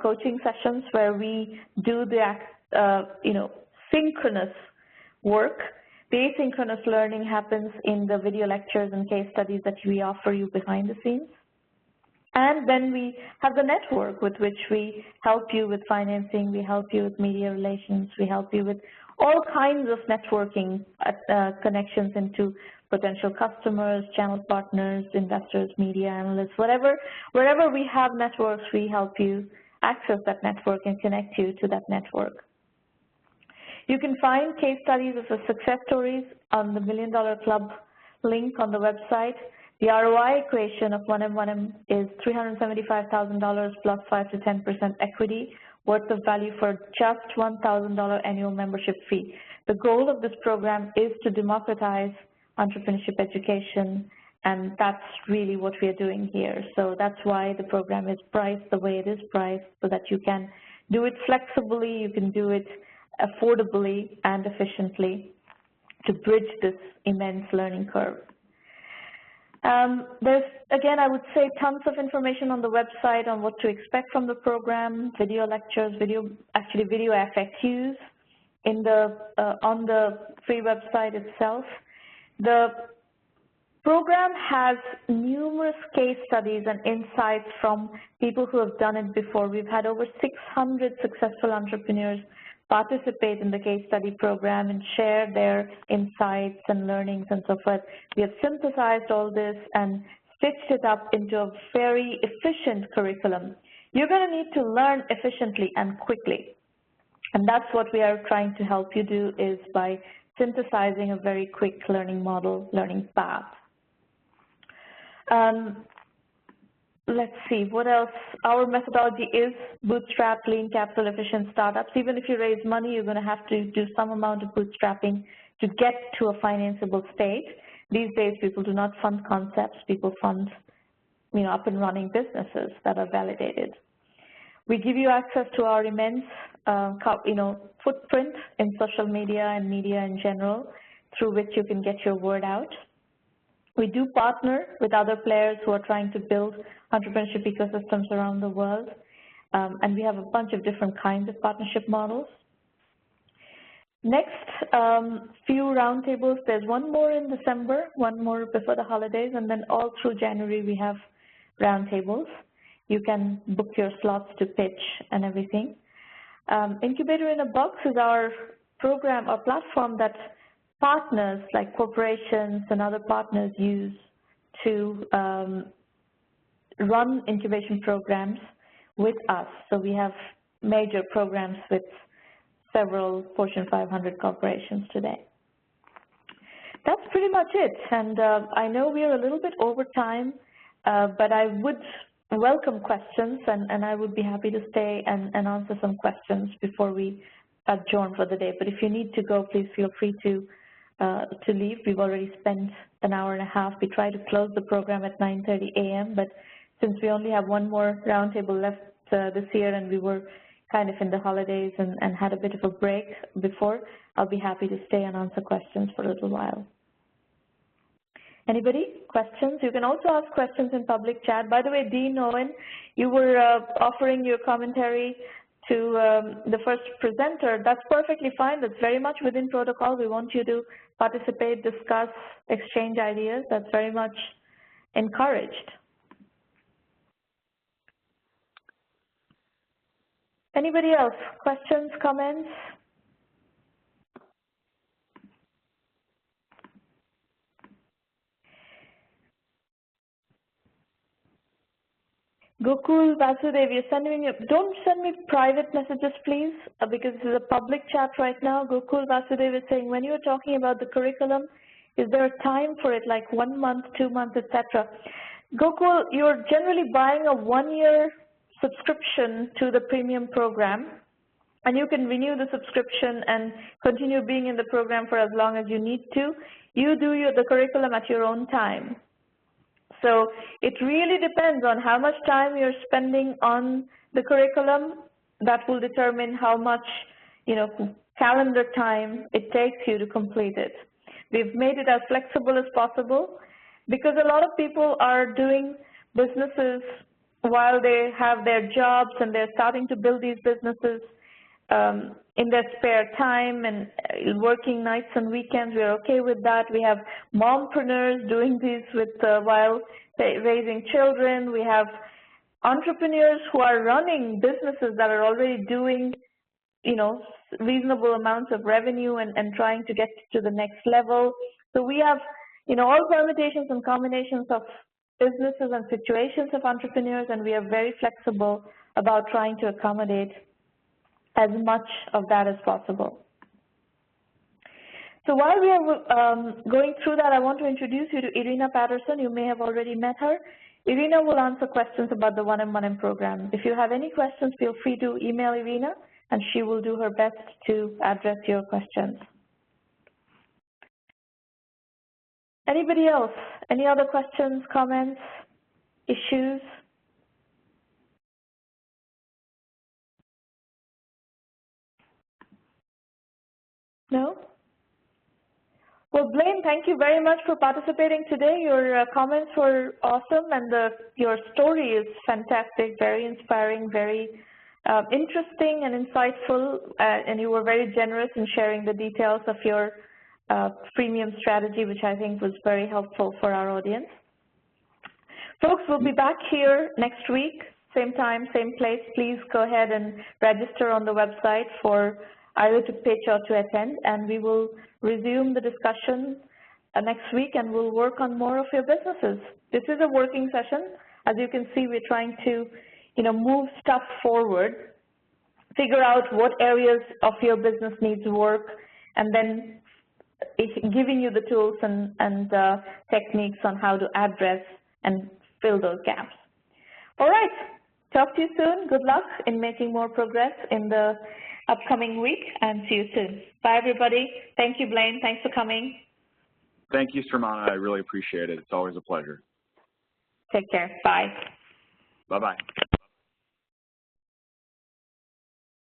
A: coaching sessions where we do the synchronous work. The asynchronous learning happens in the video lectures and case studies that we offer you behind the scenes. And then we have the network with which we help you with financing, we help you with media relations, we help you with all kinds of networking connections into potential customers, channel partners, investors, media analysts, wherever we have networks, we help you access that network and connect you to that network. You can find case studies of the success stories on the $1 Million Club link on the website. The ROI equation of 1M1M is $375,000 plus 5 to 10% equity worth of value for just $1,000 annual membership fee. The goal of this program is to democratize entrepreneurship education, and that's really what we are doing here. So that's why the program is priced the way it is priced, so that you can do it flexibly, you can do it affordably and efficiently to bridge this immense learning curve. There's, again, I would say tons of information on the website on what to expect from the program, video lectures, video FAQs on the free website itself. The program has numerous case studies and insights from people who have done it before. We've had over 600 successful entrepreneurs participate in the case study program and share their insights and learnings and so forth. We have synthesized all this and stitched it up into a very efficient curriculum. You're going to need to learn efficiently and quickly. And that's what we are trying to help you do, is by synthesizing a very quick learning model, learning path. Let's see, what else? Our methodology is bootstrap, lean, capital efficient startups. Even if you raise money, you're going to have to do some amount of bootstrapping to get to a financeable state. These days, people do not fund concepts. People fund, up and running businesses that are validated. We give you access to our immense, footprint in social media and media in general, through which you can get your word out. We do partner with other players who are trying to build entrepreneurship ecosystems around the world, and we have a bunch of different kinds of partnership models. Next, few roundtables. There's one more in December, one more before the holidays, and then all through January we have roundtables. You can book your slots to pitch and everything. Incubator in a Box is our program, our platform that partners like corporations and other partners use to run incubation programs with us. So we have major programs with several Fortune 500 corporations today. That's pretty much it. And I know we are a little bit over time, but I would welcome questions, and I would be happy to stay and answer some questions before we adjourn for the day. But if you need to go, please feel free to leave. We've already spent an hour and a half. We try to close the program at 9:30 a.m., but since we only have one more roundtable left this year, and we were kind of in the holidays and had a bit of a break before, I'll be happy to stay and answer questions for a little while. Anybody? Questions? You can also ask questions in public chat. By the way, Dean Owen, you were offering your commentary to the first presenter. That's perfectly fine. That's very much within protocol. We want you to participate, discuss, exchange ideas. That's very much encouraged. Anybody else? Questions, comments? Gokul Vasudev, you're sending me, don't send me private messages, please, because this is a public chat right now. Gokul Vasudev is saying, when you're talking about the curriculum, is there a time for it, like 1 month, 2 months, etc.? Gokul, you're generally buying a 1-year subscription to the premium program, and you can renew the subscription and continue being in the program for as long as you need to. You do the curriculum at your own time. So it really depends on how much time you're spending on the curriculum. That will determine how much, calendar time it takes you to complete it. We've made it as flexible as possible because a lot of people are doing businesses while they have their jobs and they're starting to build these businesses in their spare time and working nights and weekends. We're okay with that. We have mompreneurs doing these while raising children. We have entrepreneurs who are running businesses that are already doing, reasonable amounts of revenue and trying to get to the next level. So we have, all permutations and combinations of businesses and situations of entrepreneurs, and we are very flexible about trying to accommodate as much of that as possible. So while we are going through that, I want to introduce you to Irina Patterson. You may have already met her. Irina will answer questions about the 1M program. If you have any questions, feel free to email Irina, and she will do her best to address your questions. Anybody else? Any other questions, comments, issues? No? Well, Blaine, thank you very much for participating today. Your comments were awesome, and your story is fantastic, very inspiring, very interesting and insightful, and you were very generous in sharing the details of your freemium strategy, which I think was very helpful for our audience. Folks, we'll be back here next week, same time, same place. Please go ahead and register on the website for either to pitch or to attend, and we will resume the discussion next week, and we'll work on more of your businesses. This is a working session. As you can see, we're trying to, move stuff forward, figure out what areas of your business needs work, and then giving you the tools and techniques on how to address and fill those gaps. All right, talk to you soon. Good luck in making more progress in the upcoming week, and see you soon. Bye, everybody. Thank you, Blaine. Thanks for coming.
B: Thank you, Sramana. I really appreciate it. It's always a pleasure.
A: Take care. Bye.
B: Bye-bye.